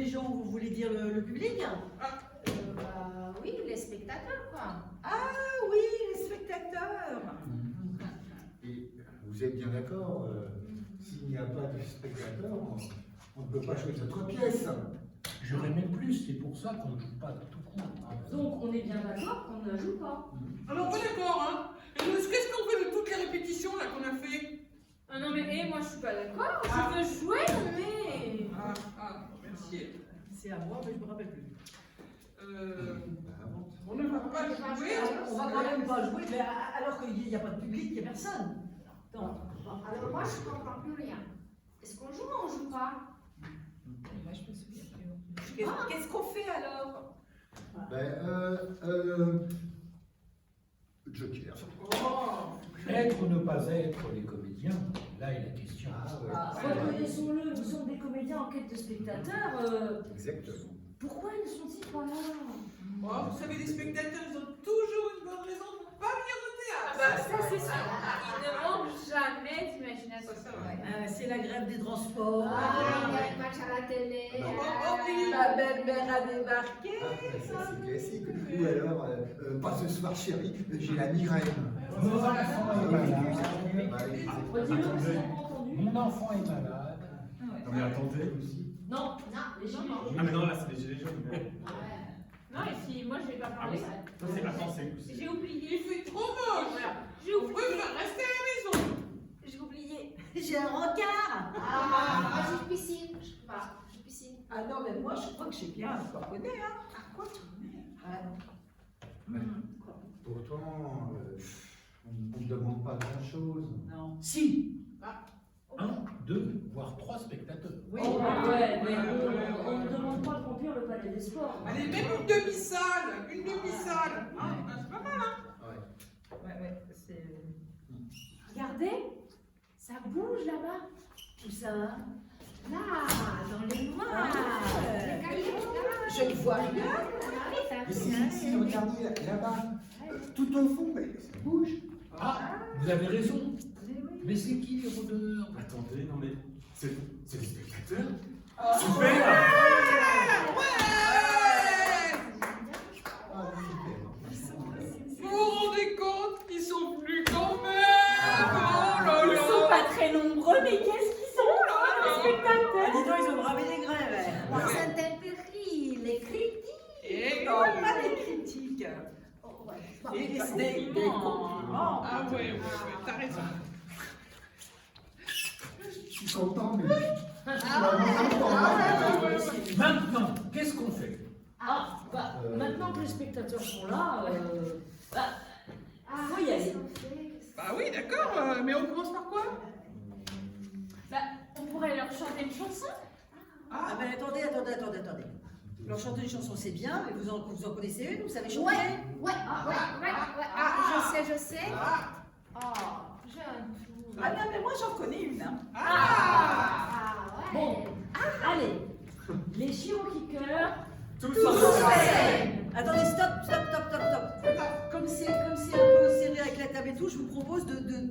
les gens, vous voulez dire le public? Bah oui, les spectateurs, quoi. Ah oui, les spectateurs. Et vous êtes bien d'accord, s'il n'y a pas de spectateurs, on ne peut pas jouer notre pièce. J'aurais même plus, c'est pour ça qu'on ne joue pas tout court. Donc on est bien d'accord qu'on ne joue pas. Alors pas d'accord, hein. Qu'est-ce qu'on fait de toutes les répétitions là qu'on a fait? Ah non mais moi je suis pas d'accord, je veux jouer mais... Merci. C'est à moi, mais je me rappelle plus. On ne va pas jouer. On va quand même pas jouer, mais alors qu'il n'y a pas de public, il n'y a personne. Bon, alors moi je comprends plus rien. Est-ce qu'on joue ou on joue pas? Moi, je me souviens plus. Qu'est-ce qu'on fait alors? Joker. Être ou ne pas être les comédiens, là est la question. Reconnaissons-le, nous sommes des comédiens en quête de spectateurs. Exactement. Pourquoi ne sont-ils pas là? Oh, vous savez, les spectateurs, ils ont toujours une bonne raison de ne pas venir au théâtre. Ça c'est sûr, ils ne manquent jamais d'imagination. C'est la grève des transports. Il y a le match à la télé. La belle-mère a débarqué. C'est classique. Ou alors, pas ce soir chérie, j'ai la migraine. Mon enfant est malade. Redis-le parce qu'ils n'ont pas entendu. Mon enfant est malade. Non mais attendez aussi. Non, Les gilets jaunes. Ah mais non là c'est les gilets jaunes. non et si moi je vais pas parler. Ça c'est attendez. J'ai oublié. Il fait trop moche. Voilà. J'ai On oublié. préfère rester à la maison. J'ai oublié. J'ai un rencard. Moi j'ai une piscine. Je sais pas, j'ai une piscine. Ah non, mais moi, je crois que j'ai bien un corponnet, hein. Ah, quoi, tu connais? Pourtant, on ne demande pas grand-chose. Non. Si. 1, 2, voire 3 spectateurs. Oui. Oh, ouais, mais on ne demande pas de remplir le palais des sports. Allez, même une demi-salle. Une demi-salle. C'est pas mal, hein. Ouais, c'est... Regardez, ça bouge là-bas. Tout ça. Là, dans les noix. Les cahiers, là. Je ne vois rien. Ici, regardez là-bas, tout au fond, mais ça bouge. Ah, vous avez raison. Mais c'est qui les rôdeurs? Attendez, non mais c'est les spectateurs. Ouais. Super. Super. Vous vous rendez compte? Ils sont venus quand même. Oh là Ils là. sont pas très nombreux, mais qu'est-ce qu'ils sont là, les spectateurs? Dis donc, ils ont bravé les grèves. Les intempéries, les critiques. Et Non, pas les critiques. Et des compliments. ah ouais, t'as raison. Je suis content, mais... Maintenant, qu'est-ce qu'on fait? Maintenant que les spectateurs sont là, faut y aller. Bah oui, d'accord, mais on commence par quoi? On pourrait leur chanter une chanson. Ah, ben attendez. Leur chanter une chanson, c'est bien, mais vous en connaissez une? Vous savez chanter? Ouais. Ah, je sais. Oh, j'ai un trou. Ah non, mais moi j'en connais une. Hein. Ouais. Bon, allez, les chirokickers. Tous ensemble. Attendez, stop. Comme c'est un peu serré avec la table et tout, je vous propose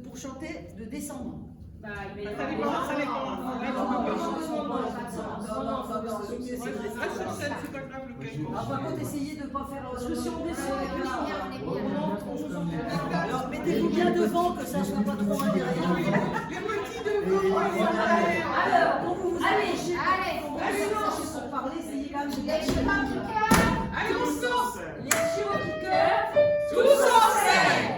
pour chanter de descendre. Bah, il va y Ça avoir dépend. Non, Sur scène, c'est pas grave le cache. Ah, par contre, essayez de ne pas faire... Parce que si on descend, On est bien. Alors, mettez-vous bien devant, que ça ne soit pas trop un derrière. Les petits devant. Alors, allez, Allez, Pour parler, essayez quand même de... les chirokickers. Allez, on sort. les chirokickers. Tous en scène.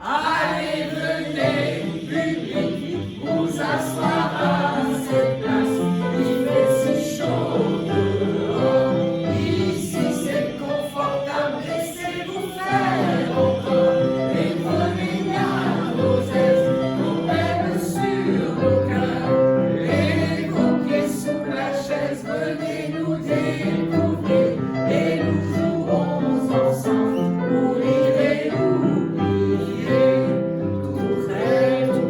Allez, venez, public, vous asseoir à cette place. Il fait si chaud dehors. Ici c'est confortable, laissez-vous faire encore. Et prenez bien vos aises, vos mains sur le cœur. Et vos pieds sous la chaise, venez nous découvrir. Et nous jouerons ensemble pour rire et oublier. Tout près de nous.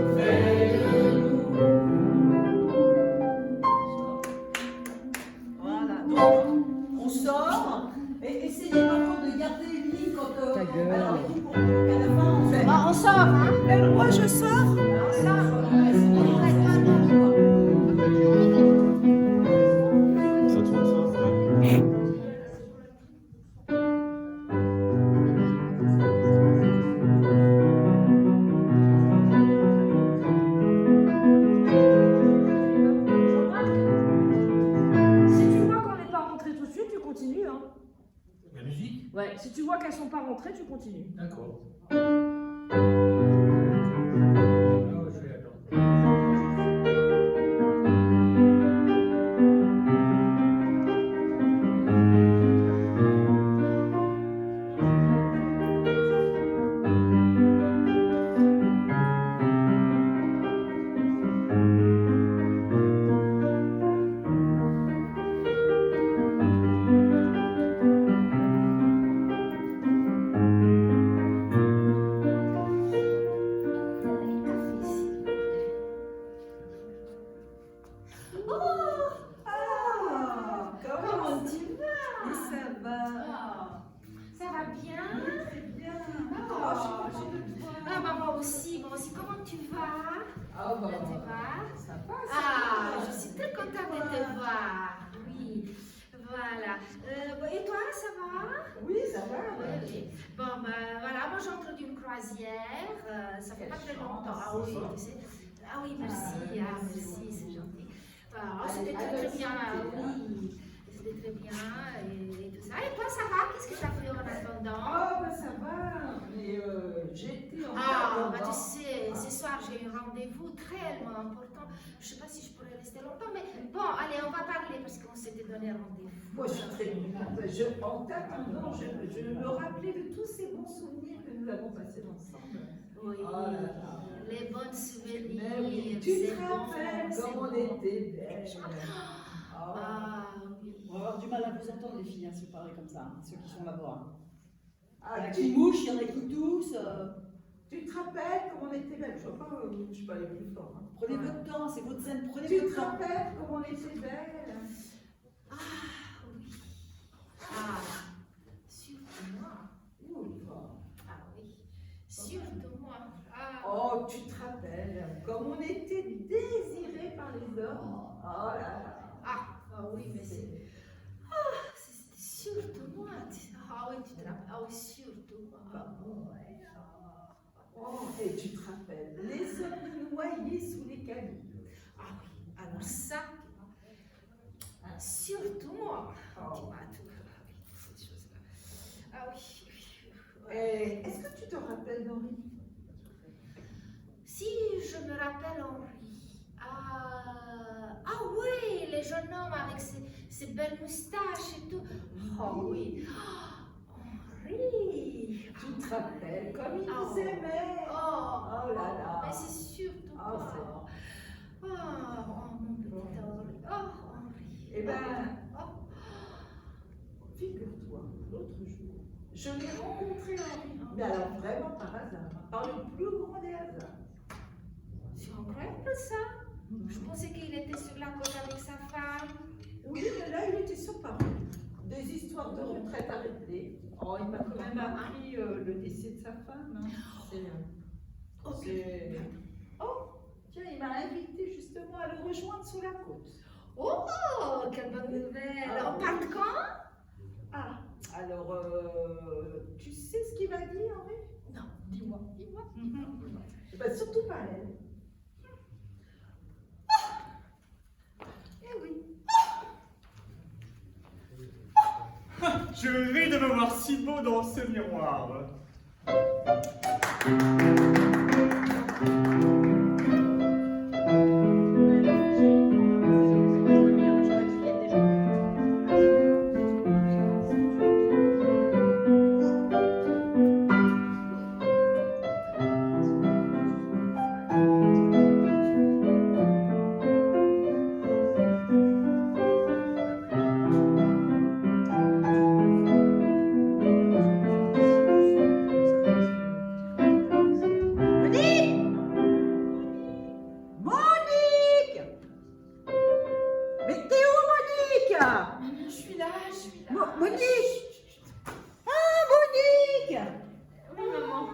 Voilà, donc on sort, et essayez par contre de garder une ligne quand à la fin on fait. On sort, hein. Moi je sors. On sort. Ouais, si tu vois qu'elles sont pas rentrées, tu continues. D'accord. Ah, je vais attendre. Comment tu vas? Et ça va? Ça va bien? Très bien. Bah, moi aussi. Comment tu vas? Ah bah, Comment tu vas? ça va, Ah, je suis très contente de te voir. Oui, voilà. Et toi, ça va? Oui, ça va. Oui, oui. Bon, bah, voilà, moi j'entre d'une croisière. Ça fait pas très longtemps. Ah oui, tu sais. Ah oui, merci. Ah, merci, c'est gentil. Ah, c'était très bien. Oui, c'était très bien et tout ça. Et toi, ça va? Qu'est-ce que tu as fait en attendant? Ah bah ça va. Mais j'étais en Ah, bah tu sais, ce soir j'ai un rendez-vous très important. Je sais pas si je pourrais rester longtemps, mais bon, allez, on va parler parce qu'on s'était donné rendez-vous. Moi, je suis très contente. En t'attendant, je me rappelais de tous ces bons souvenirs que nous avons passés ensemble. Oui, Oh là là. les bonnes souvenirs. Mais oui, tu c'est te bon, rappelles c'est comme on bon. était belles. Ah, oui. On va avoir du mal à vous entendre, les filles, si vous parlez comme ça, hein, ceux qui sont là-bas. Il y en a Ah, qui mouchent, il y en a qui toussent. tu te rappelles comme on était belles? Je ne peux pas aller plus fort. Hein. Prenez votre temps, c'est votre scène, prenez Tu votre te temps. rappelles comme on était belles? Ah, oui. Ah, surtout moi. Ah oui, surtout moi. Ah. Oh, tu te rappelles comme on était désirés par les hommes? Oh là là. Oui, mais c'est. Ah, c'était surtout moi. Ah oui, tu te rappelles. Ah oui, surtout moi. Ah, ouais. Oh, et tu te rappelles, les hommes noyés sous les cailloux. Ah oui, alors ça, surtout moi. Oh. Tu m'as tout. Ah oui, ces choses-là. Ah oui, oui. Et est-ce que tu te rappelles d'Henri? Si je me rappelle Henri. Ah oui, les jeunes hommes avec ces belles moustaches et tout. Oh oui. Henri. Tu te rappelles comme il Oh. nous aimait? Oh là là. Mais c'est surtout Oh, moi. Oh, mon petit Henri. Oh, Henri. Eh ben, Oh. figure-toi, l'autre jour, je l'ai rencontré Henri. Mais alors vraiment par hasard, par le plus grand des hasards. C'est incroyable ça. Je pensais qu'il était sur la côte avec sa femme. Oui, mais là, il était sur Paris. Des histoires de retraite à régler. Oh, il m'a quand même appris le décès de sa femme. Hein. C'est- Oh, tiens, il m'a invité justement à le rejoindre sur la côte. Oh, quelle bonne nouvelle. Ah, On part quand? Ah, alors, tu sais ce qu'il m'a dit, Henri? Non, dis-moi. Eh ben, surtout pas elle. Eh oui. Je ris de me voir si beau dans ce miroir. Monique! Mais t'es où, Monique? Je suis là. Monique! Ah, Monique! Oui, maman.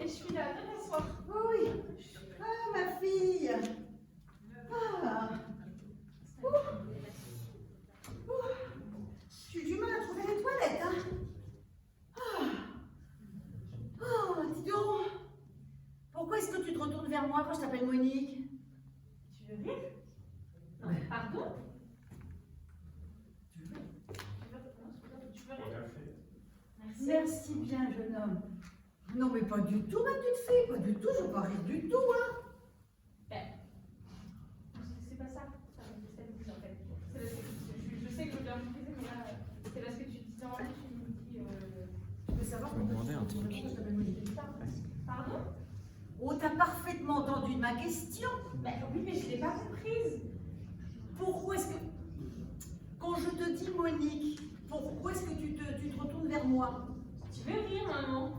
Je suis là. Viens t'asseoir. Oui. Ah, ma fille. Ah. Ouh. Ouh. J'ai eu du mal à trouver les toilettes, hein. Ah. Oh, dis donc. Pourquoi est-ce que tu te retournes vers moi quand je t'appelle Monique? Tu veux rire? Non, pardon? Tu veux rire? Merci bien, jeune homme. Non, mais pas du tout, ma petite fille, pas du tout, je veux pas rire du tout, hein. C'est pas ça, ça me déstabilise en fait. C'est parce que je sais que je dois me priser, mais là, c'est parce que tu disais en live, tu me dis. Je veux savoir pourquoi demander un truc. je t'appelle Monique. Pardon? Oh, t'as parfaitement entendu ma question. Oui, mais je l'ai pas comprise. Pourquoi est-ce que... Quand je te dis Monique, pourquoi est-ce que tu te retournes vers moi? Tu veux rire, maman?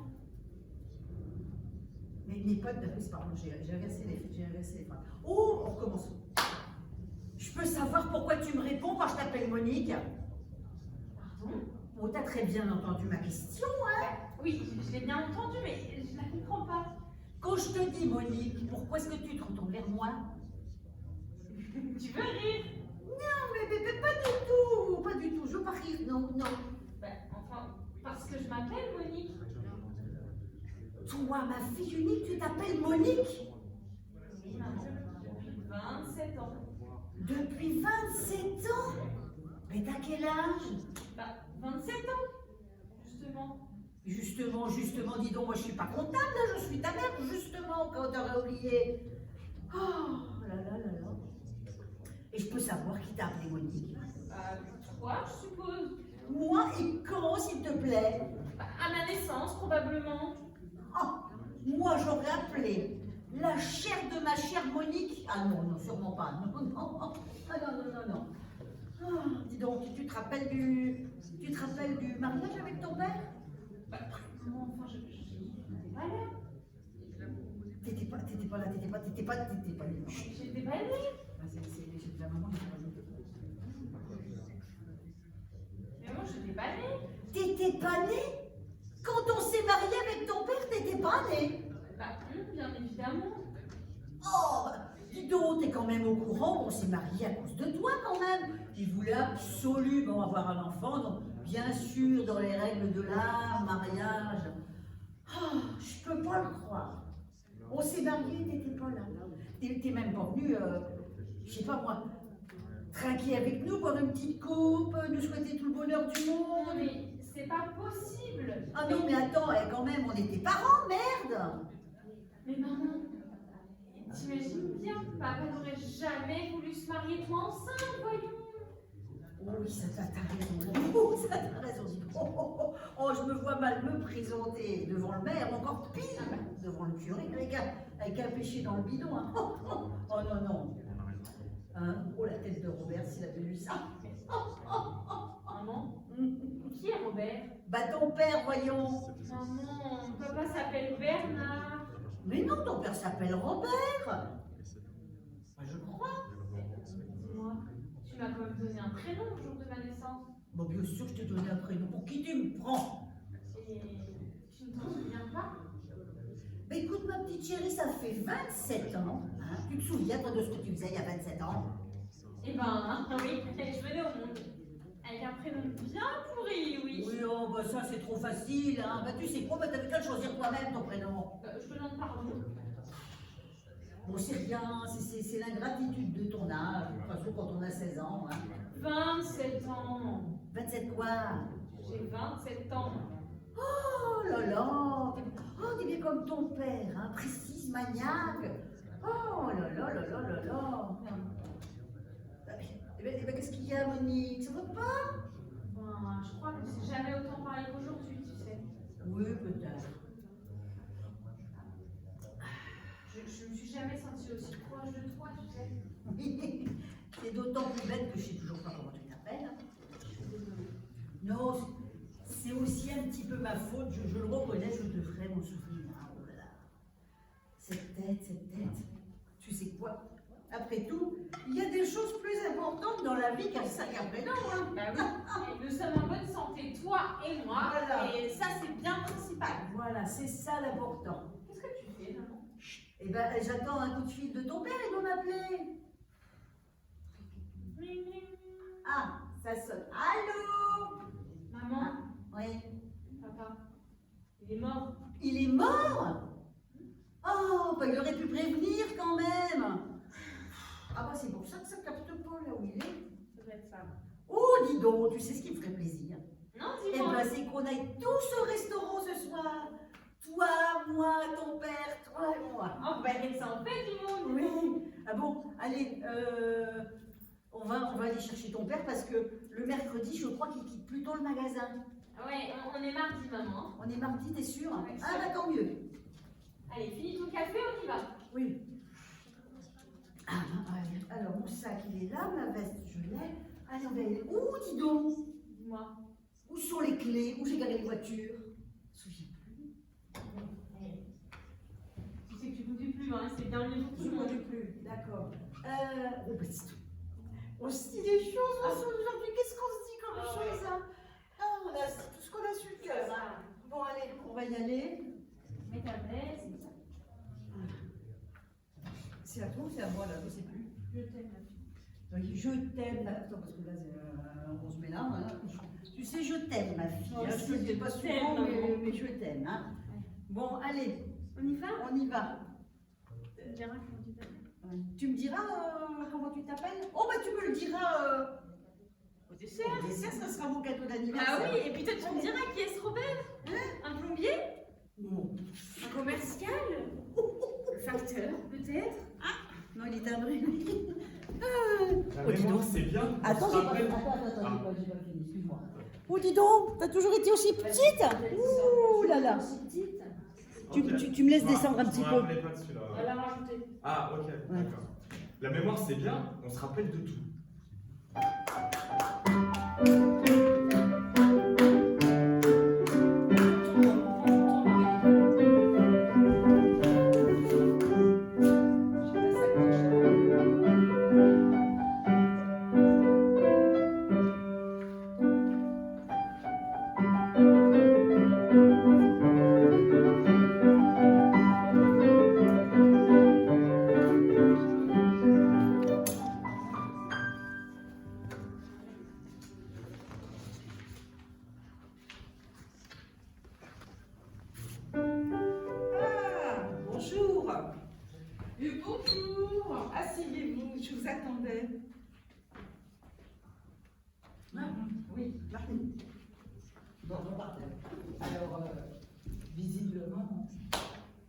Mais pas de... Pardon, j'ai inversé les phrases. Oh, on recommence. Je peux savoir pourquoi tu me réponds quand je t'appelle Monique? Pardon? Oh, t'as très bien entendu ma question, hein? Oui, je l'ai bien entendu, mais je la comprends pas. Quand je te dis Monique, pourquoi est-ce que tu te retournes vers moi? Tu veux rire? Non, mais pas du tout, pas du tout, je veux pas rire, non. Enfin, parce que je m'appelle Monique. Toi, ma fille unique, tu t'appelles Monique? Oui, maman, depuis 27 ans. Depuis 27 ans? Mais t'as quel âge? 27 ans, justement. Justement, dis donc, moi je suis pas comptable, là, je suis ta mère, justement, quand t'aurais oublié. Oh là là là là. Et je peux savoir qui t'a appelé Monique? Toi, je suppose. Moi et quand, s'il te plaît? À ma naissance, probablement. Oh, moi j'aurais appelé la chair de ma chère Monique. Ah non, sûrement pas. Non. Ah non. Ah, dis donc, tu te rappelles du mariage avec ton père? Non, enfin, j'étais pas là. T'étais pas là. J'étais pas née. Ah, c'est la maman qui m'a rajouté. Mais moi, j'étais pas née. T'étais pas née? Quand on s'est marié avec ton père, t'étais pas née? Bien évidemment. Oh, dis donc, t'es quand même au courant, on s'est marié à cause de toi quand même. Il voulait absolument avoir un enfant, donc bien sûr, dans les règles de l'art, mariage. Oh, je peux pas le croire. On s'est marié, t'étais pas là. T'es même pas venu, je sais pas moi, trinquer avec nous, boire une petite coupe, nous souhaiter tout le bonheur du Non, monde. mais c'est pas possible. Ah non, mais attends, quand même, on était parents, merde. Mais maman, t'imagines bien, papa n'aurait jamais voulu se marier toi enceinte, voyons. Oui, ça t'as raison. Oh, ça t'as raison. Oh, je me vois mal me présenter devant le maire, encore pire, devant le curé, avec un péché dans le bidon. Hein. Oh non. Hein? Oh, la tête de Robert, s'il avait vu ça. Maman, qui est Robert? Bah, ton père, voyons. Maman, papa s'appelle Bernard. Mais non, ton père s'appelle Robert. Bah, je crois. Dis-moi, tu m'as quand même donné un prénom le jour de ma naissance. Bon, bien sûr, je t'ai donné un prénom. Pour qui tu me prends? Et tu ne t'en souviens pas? Bah, écoute, ma petite chérie, ça fait 27 ans. Hein? Tu te souviens, toi, de ce que tu faisais il y a 27 ans? Eh ben, oui, je venais au monde. Avec un prénom bien pourri, oui. Oui, oh, bah ça, c'est trop facile. Hein? Bah, tu sais quoi, bah, t'avais qu'à le choisir toi-même, ton prénom. Je te demande pardon. Bon, c'est rien, c'est l'ingratitude de ton âge. De toute façon, quand on a 16 ans. Hein. 27 ans. 27 quoi? J'ai 27 ans. Oh là là! T'es bien comme ton père, hein? Précise, maniaque. Oh là là là là là là! Eh ben, qu'est-ce qu'il y a, Monique? Ça va pas? Ben, je crois que j'ai jamais autant parlé qu'aujourd'hui, tu sais. Oui, peut-être. Je me suis jamais sentie aussi proche de toi, tu sais. Oui, c'est d'autant plus bête que je sais toujours pas comment tu t'appelles. Non, c'est aussi un petit peu ma faute, je le reconnais, je te ferai mon souvenir. Oh là là. Cette tête, tu sais quoi? Après tout, il y a des choses plus importantes dans la vie qu'un prénom. Hein. Bah oui, nous sommes en bonne santé, toi et moi, Voilà. et ça c'est bien principal. Voilà, c'est ça l'important. Qu'est-ce que tu fais, maman? Eh ben, j'attends un coup de fil de ton père, il doit m'appeler. Ah, ça sonne. Allô? Maman, Oui. papa, il est mort. Il est mort? Oh, bah il aurait pu prévenir quand même. Ah bah c'est pour ça que ça capte pas là où il est. Ça doit être ça. Oh, dis donc, tu sais ce qui me ferait plaisir? Non, Non, Eh dis-moi. ben, c'est qu'on aille tous au restaurant ce soir. Toi, moi, ton père, toi et moi. Oh, bah, mais ça en fait du monde. Oui. Ah bon, allez, on va aller chercher ton père parce que le mercredi, je crois qu'il quitte plus tôt le magasin. Ouais, on est mardi, maman. On est mardi, t'es sûr? Ouais, Ah bah tant mieux. Allez, finis ton café, on y va. Oui. Ah, allez. Alors, mon sac, il est là, ma veste, je l'ai. Allez, on va aller. Où, dis donc? Dis-moi. Où sont les clés? Où j'ai garé les voitures? Souviens plus. Tu sais que tu conduis plus, hein, c'est bien mieux pour tout Je le ne monde. connais plus. D'accord. Oh, bah, c'est tout. On se dit des choses aujourd'hui. Qu'est-ce qu'on se dit comme Ah, chose, hein? Ah, on a tout ce qu'on a su le cœur. Hein. Bon, allez, on va y aller. Mets ta veste. C'est à toi ou c'est à moi, là? Je sais plus. Je t'aime, ma fille. Oui, je t'aime. Attends, parce que là, on se met là. Hein. Tu sais, je t'aime, ma fille. Moi Hein. aussi, Je te le dis pas je souvent, t'aime, maman. mais je t'aime. Hein. Bon, allez, On y va? on y va. Tu me diras comment tu t'appelles. Ouais. Tu me diras comment tu t'appelles? Oh, bah, tu me le diras. Au dessert. Au dessert, ça sera mon gâteau d'anniversaire. Ah oui, et puis peut-être tu me diras qui est ce Robert? Un plombier? Non. Un commercial? Le facteur, peut-être? Non, il est timbré. La Oh, dis mémoire, donc. c'est bien. on Attends, se j'ai pas, rappelle- j'ai pas fini, excuse-moi. Oh, dis donc, t'as toujours été aussi petite? Ouh là là. Ok. Tu me laisses Je me descendre un je petit me peu. rappelais pas de celui-là. On va la rajouter. Ah, ok, Ouais. d'accord. La mémoire, c'est bien, on se rappelle de tout. Ah, bonjour. Et bonjour. Asseyez-vous, je vous attendais. Oui, Martine. Bon, on part. Alors, visiblement,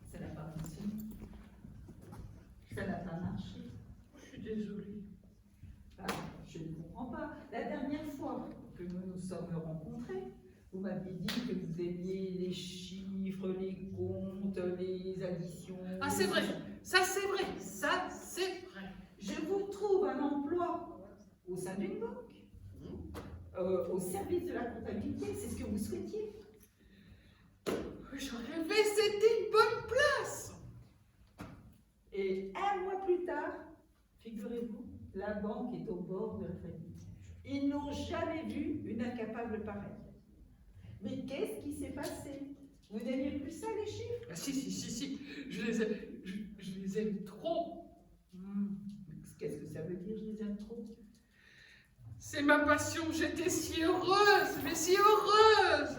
ça n'a pas fonctionné. Ça n'a pas marché. Je suis désolée. Ah, je ne comprends pas. La dernière fois que nous nous sommes rencontrés, vous m'aviez dit que vous aimiez les chiffres, les comptes, les additions. Ah, c'est vrai. Ça, c'est vrai. Ça, c'est vrai. Je vous trouve un emploi au sein d'une banque, au service de la comptabilité, c'est ce que vous souhaitiez. Je rêvais, c'était une bonne place. Et un mois plus tard, figurez-vous, la banque est au bord de la faillite. Ils n'ont jamais vu une incapable pareille. Mais qu'est-ce qui s'est passé? Vous n'aimiez plus ça, les chiffres? Ah, si. Je les aime trop. Qu'est-ce que ça veut dire, je les aime trop? C'est ma passion. J'étais si heureuse, mais si heureuse.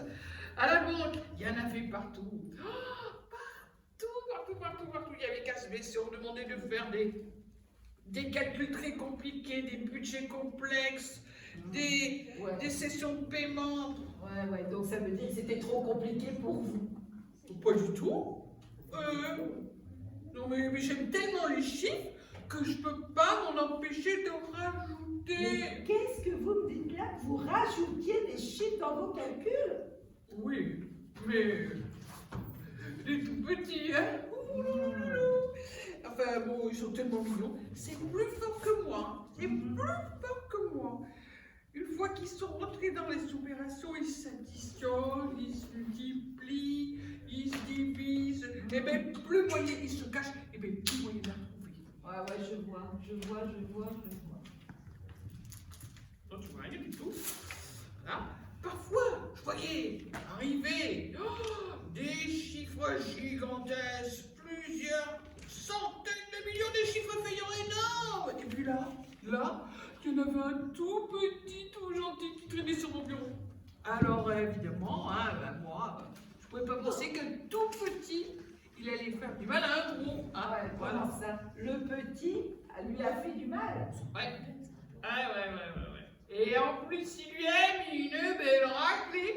À la banque, il y en avait partout. Oh, partout. Il y avait qu'à se baisser, on demandait de faire des calculs très compliqués, des budgets complexes, des sessions de paiement. Ouais, donc ça veut dire que c'était trop compliqué pour vous. Pas du tout. Non, mais j'aime tellement les chiffres que je peux pas m'en empêcher de rajouter. Mais qu'est-ce que vous me dites là? Que vous rajoutiez des chiffres dans vos calculs? Oui, mais les tout petits, hein. Ouh, louloulou. Enfin bon, ils sont tellement mignons. C'est plus fort que moi. C'est plus fort que moi. Une fois qu'ils sont rentrés dans les opérations, ils s'additionnent, ils se multiplient, ils se divisent. Et bien, plus moyen ils se cachent, et bien, plus moyen de la trouver. Ouais, je vois. Non, tu vois rien du tout. Voilà. Parfois, je voyais arriver des chiffres gigantesques, plusieurs centaines de millions de chiffres payants énormes. Et puis là, il y en avait un tout petit, tout gentil qui traînait sur mon bureau. Alors évidemment, moi, je pouvais pas penser qu'un tout petit, il allait faire du mal à un gros. Ouais, voilà ça. Le petit lui a fait du mal. Ouais. Et en plus, il lui a mis une belle raclée.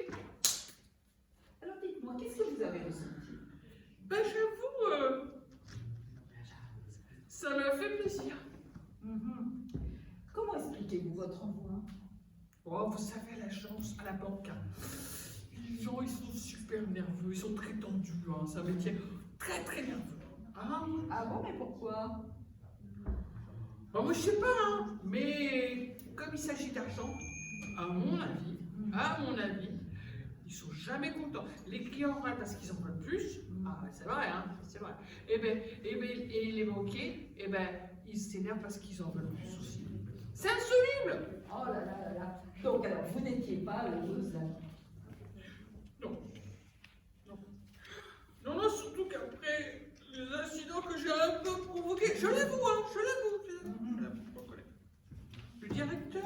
expliquez-vous votre envoi? Oh, vous savez, l'agence à la banque, hein. Les gens, ils sont super nerveux, ils sont très tendus, hein. C'est un métier très très nerveux. Ah, Ah bon, mais pourquoi? bah, moi, je sais pas, hein. Mais comme il s'agit d'argent, à mon avis, ils sont jamais contents. Les clients râlent parce qu'ils en veulent plus. Ah, c'est vrai, hein, c'est vrai. Et les banquiers, ils s'énervent parce qu'ils en veulent plus aussi. C'est insoluble. Oh là là là là. Donc alors, vous n'étiez pas heureuse là? Non, surtout qu'après les incidents que j'ai un peu provoqués, je l'avoue, hein, je l'avoue, le directeur,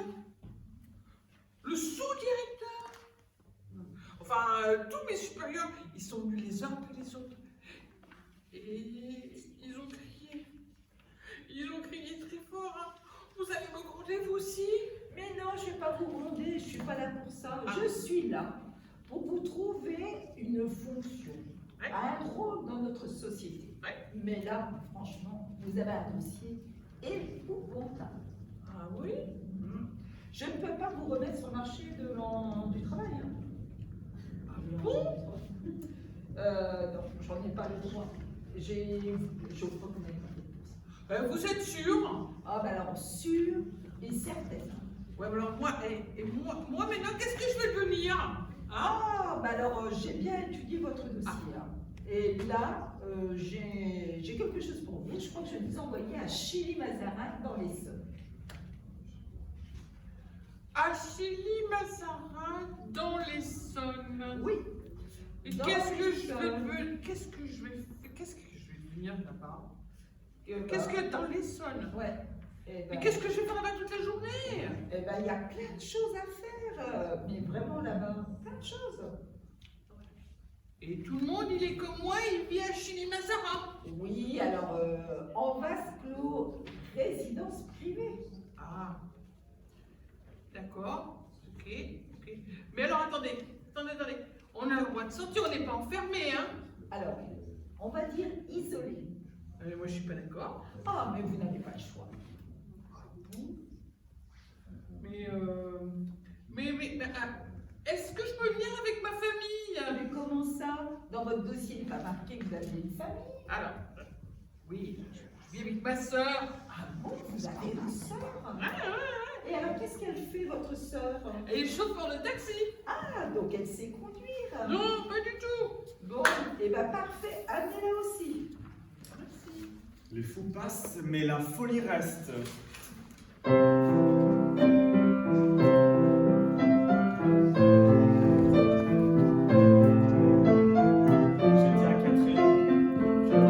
le sous-directeur, enfin, tous mes supérieurs, ils sont venus les uns après les autres. Et ils ont crié très fort, hein. Vous allez me gronder vous aussi? Mais non, je ne vais pas vous gronder, je ne suis pas là pour ça. Ah. Je suis là pour vous trouver une fonction, Ouais. un rôle dans notre société. Ouais. Mais là, franchement, vous avez un dossier épouvantable. Ah oui? Je ne peux pas vous remettre sur le marché du travail. Hein. Ah bon? Non, j'en ai pas le droit. Je crois qu'on a une pour ça. Vous êtes sûr? Ah ben alors, sûr et certaine. Ouais, mais alors moi maintenant, qu'est-ce que je vais devenir? Hein? Ah, bah alors j'ai bien étudié votre dossier. Hein. Et là, j'ai quelque chose pour vous. Je crois que je vais vous envoyer à Chilly-Mazarin dans l'Essonne. À Chilly-Mazarin dans l'Essonne. Oui. Et Dans qu'est-ce que je l'Essonne. vais devenir là-bas? Qu'est-ce que dans l'Essonne? Ouais. Mais qu'est-ce que je vais faire là-bas toute la journée? Eh ben, il y a plein de choses à faire. Mais vraiment là-bas, plein de choses. Et tout le monde, il est comme moi, il vit à Chilly-Mazarin. Oui, alors en vase clos, résidence privée. Ah, d'accord, ok. Mais alors attendez. On a le droit de sortir, on n'est pas enfermé, hein? Alors, on va dire isolé. Moi, je suis pas d'accord. Ah, mais vous n'avez pas le choix. Mais est-ce que je peux venir avec ma famille? Mais comment ça? Dans votre dossier, il n'est pas marqué que vous aviez une famille. Alors, oui, je vis avec ma soeur. Ah bon, vous avez une sœur? Ouais. Et alors, qu'est-ce qu'elle fait, votre sœur? Elle est chauffeur de taxi. Ah, donc elle sait conduire. Non, pas du tout. Bon, et bien parfait, amenez-la aussi. Les fous passent, mais la folie reste. J'ai dit à Catherine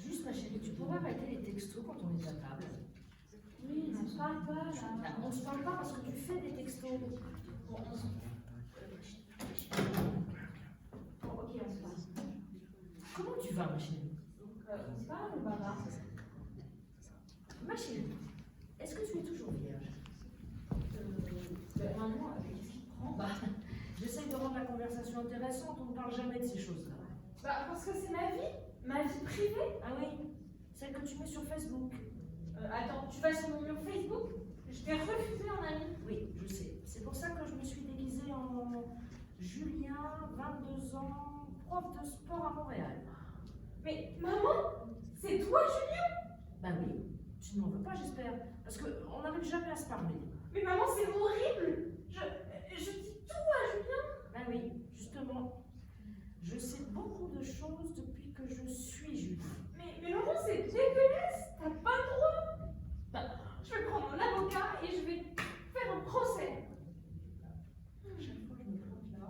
Juste ma chérie, tu pourrais arrêter les textos quand on est à table? Oui, on se parle pas là. On se parle pas parce que tu fais des textos. Bon, Bon, ok, on se parle. comment tu vas, ma chérie? On se parle ou pas là? Ma chérie, est-ce que tu es toujours vierge? Maman, qu'est-ce qui te prend? Bah, j'essaye de rendre la conversation intéressante, on ne parle jamais de ces choses-là. Bah, parce que c'est ma vie privée. Ah oui, celle que tu mets sur Facebook. Attends, tu vas sur mon mur Facebook? Je t'ai refusé en ami. Oui, je sais. C'est pour ça que je me suis déguisée en Julien, 22 ans, prof de sport à Montréal. Mais maman, c'est toi Julien? Bah oui, tu ne m'en veux pas, j'espère, parce qu'on n'arrive jamais à se parler. Mais maman, c'est horrible. Je dis tout à Julien. Bah oui, justement, je sais beaucoup de choses depuis que je suis Julien. Mais maman, c'est dégueulasse. T'as pas le droit. Bah, Je vais prendre un avocat et je vais faire un procès. chaque fois je me plante là.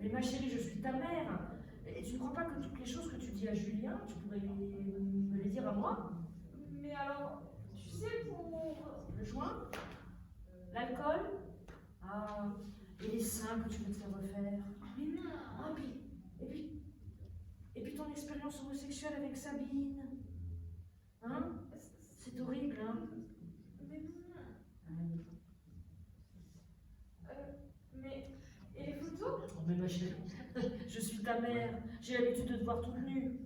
Mais ma chérie, je suis ta mère. Et tu ne crois pas que toutes les choses que tu dis à Julien, tu pourrais me les dire à moi? Mais alors, tu sais, pour... Le joint? Et les seins que tu veux te faire refaire. Mais non. Ah, et puis ton expérience homosexuelle avec Sabine. Hein? C'est horrible, hein? Mais non. Mais. Et les photos? Oh, mais ma chérie, je suis ta mère. J'ai l'habitude de te voir toute nue.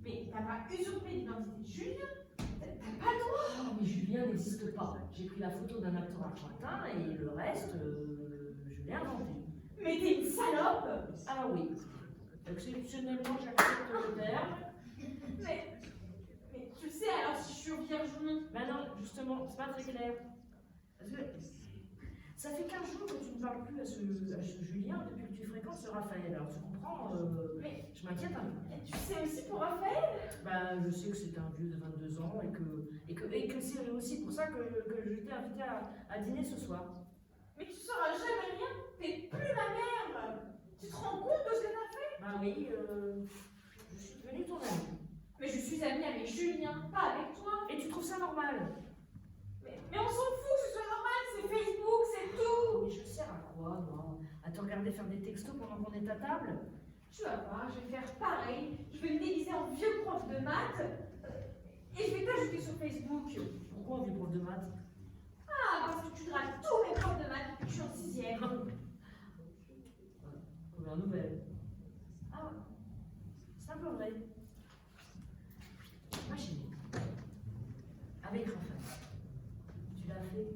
Mais t'as pas usurpé l'identité de Julien? T'as pas le droit! Oh, mais Julien n'existe pas. J'ai pris la photo d'un acteur argentin et le reste, je l'ai inventé. Mais t'es une salope! Ah oui. Exceptionnellement, j'accepte le terme. Mais tu le sais alors si je suis vierge ou non? Ben non, justement, c'est pas très clair. Parce que ça fait 15 jours que tu ne parles plus à ce Julien depuis que tu fréquentes ce Raphaël. Alors tu comprends, Mais je m'inquiète un peu. tu sais aussi pour Raphaël? Ben, je sais que c'est un vieux de 22 ans et que c'est aussi pour ça que je t'ai invité à dîner ce soir. Mais tu sauras jamais rien, t'es plus la mère! Tu te rends compte de ce que t'as fait? Ben oui, je suis devenue ton amie. Mais je suis amie avec Julien, pas avec toi! Et tu trouves ça normal? Mais on s'en fout que ce soit normal, c'est Facebook, c'est tout! Mais je sers à quoi, moi? À te regarder faire des textos pendant qu'on est à table? Tu vas voir, je vais faire pareil, je vais me déguiser en vieux prof de maths et je vais t'ajouter sur Facebook. Pourquoi on est prof de maths? Ah, parce que tu dragues tous mes profs de maths depuis que je suis en 6e. Première nouvelle. Ah ouais, c'est un peu vrai. Imaginez, avec Raphaël, tu l'as fait?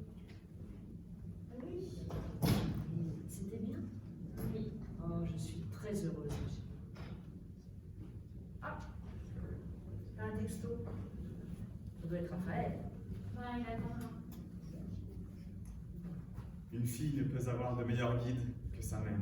Oui. Et c'était bien? Oui. Oh, je suis très heureuse. Ah, t'as un texto. Ça doit être Raphaël. Ouais, il attend. Une fille ne peut avoir de meilleur guide que sa mère.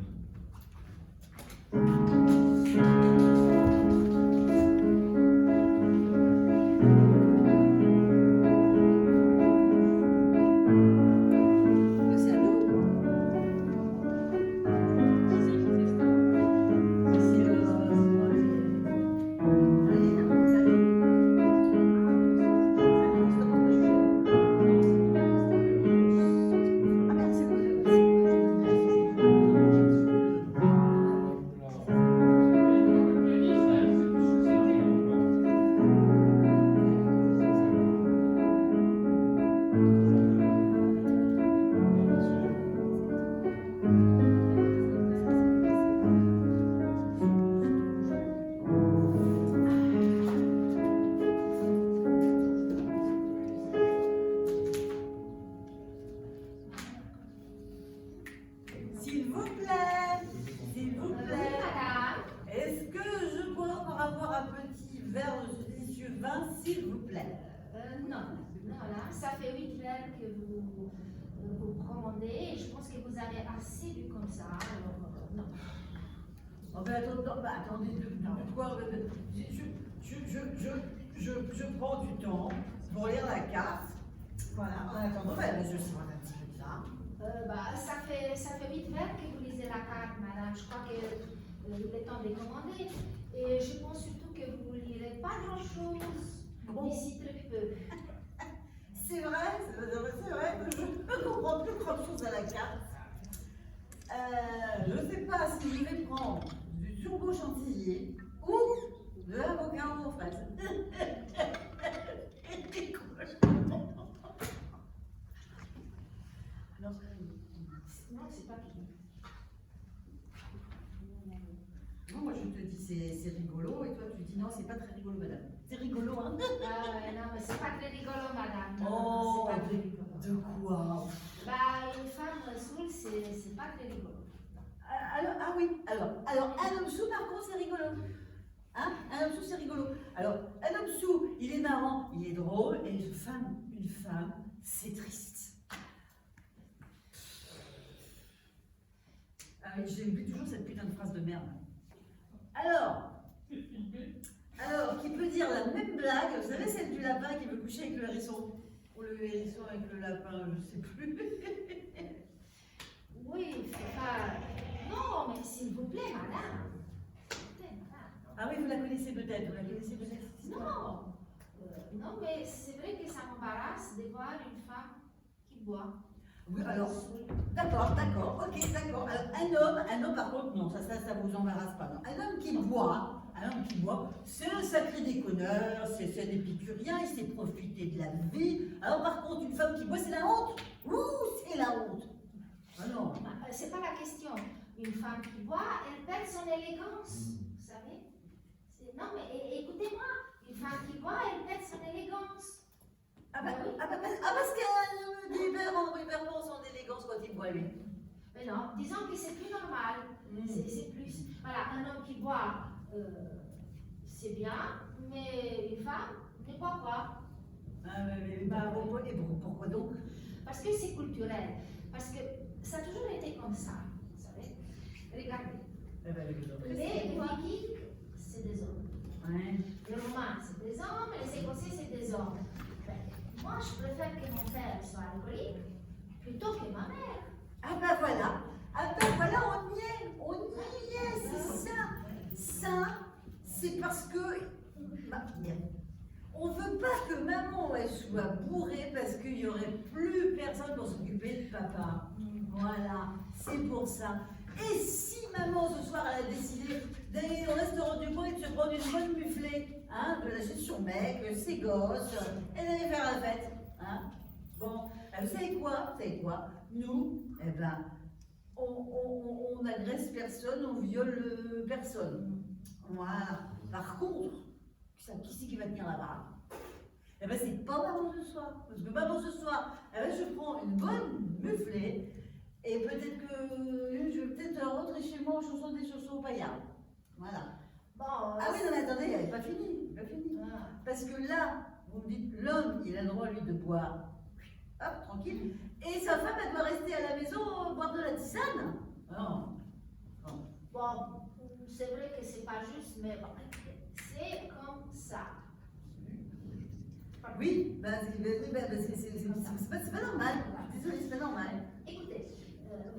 S'il vous plaît, Oui, madame. est-ce que je pourrais encore avoir un petit verre de ce délicieux vin, s'il vous plaît? Non, là, ça fait 8 verres que vous commandez et je pense que vous avez assez bu comme ça. Alors, non. Oh ben attendez, quoi? Je prends du temps pour lire la carte. Voilà, en attendant, je sais un petit peu de ça. Ça fait 8 verres que vous lisez la carte, madame. Je crois que il est temps de commander. Et je pense surtout que vous ne lirez pas grand-chose. D'ici très peu. C'est vrai que je ne comprends plus grand-chose à la carte. Je ne sais pas si je vais prendre du turbo chantilly ou de l'avocat en fait. Alors, Non, c'est pas fini. non, moi je te dis c'est rigolo et toi tu dis non, c'est pas très rigolo, madame. C'est rigolo, hein? Non, mais c'est pas très rigolo, madame. Non, Oh, c'est pas très rigolo. de quoi? Une femme saoule, c'est pas très rigolo. Ah oui, alors un homme sous par contre c'est rigolo. Hein? Un homme sous c'est rigolo. Alors, un homme sous, il est marrant, il est drôle, et une femme, c'est triste. Ah oui, j'oublie toujours cette putain de phrase de merde. Alors, qui peut dire la même blague, vous savez celle du lapin qui veut coucher avec le hérisson? Ou le hérisson avec le lapin, je sais plus. Oui, c'est pas... Non, mais s'il vous plaît, madame. S'il vous plaît, madame. Ah oui, vous la connaissez peut-être, Non, non, mais c'est vrai que ça m'embarrasse de voir une femme qui boit. Oui, alors, d'accord, ok, d'accord. Alors, un homme, par contre, non, ça vous embarrasse pas, non. Un homme qui boit, c'est un sacré déconneur, c'est un épicurien, il sait profiter de la vie. Alors, par contre, une femme qui boit, c'est la honte. Ouh, c'est la honte. Ah non. C'est pas la question. Une femme qui boit, elle perd son élégance, vous savez. Non, mais écoutez-moi, une femme qui boit, elle perd son élégance. Parce qu'il perd pas son élégance quand il boit, lui. Mais non, disons que c'est plus normal. C'est plus. Voilà, un homme qui boit, c'est bien, mais une femme ne boit pas. Pourquoi donc? Parce que c'est culturel. Parce que ça a toujours été comme ça, vous savez. Regardez. Les Vikings, c'est des hommes. Les Romains, c'est des hommes. Les Écossais, c'est des hommes. Moi, je préfère que mon père soit alcoolique plutôt que ma mère. Voilà, on y est, c'est ça. Ça, c'est parce que on veut pas que maman elle soit bourrée parce qu'il y aurait plus personne pour s'occuper de papa. Voilà, c'est pour ça. Et si maman ce soir elle a décidé d'aller au restaurant du coin et de se prendre une bonne bufflée, de lâcher son mec, ses gosses, et d'aller faire la fête, bon, vous savez quoi? Nous, on n'agresse personne, on viole personne. Voilà. Par contre, qui c'est qui va tenir la baraque? C'est pas maman ce soir. Parce que maman ce soir, je prends une bonne bufflée et peut-être que je vais peut-être rentrer chez moi en chaussons des chaussons paillards. Voilà. Bon, oui, non, mais attendez, elle n'est pas finie. Parce que là, vous me dites, l'homme, il a le droit, lui, de boire. Hop, tranquille. Et sa femme, elle doit rester à la maison, boire de la tisane. Non. Bon, c'est vrai que c'est pas juste, mais bon, c'est comme ça. Oui, c'est pas normal. Je suis désolée, c'est pas normal. Écoutez,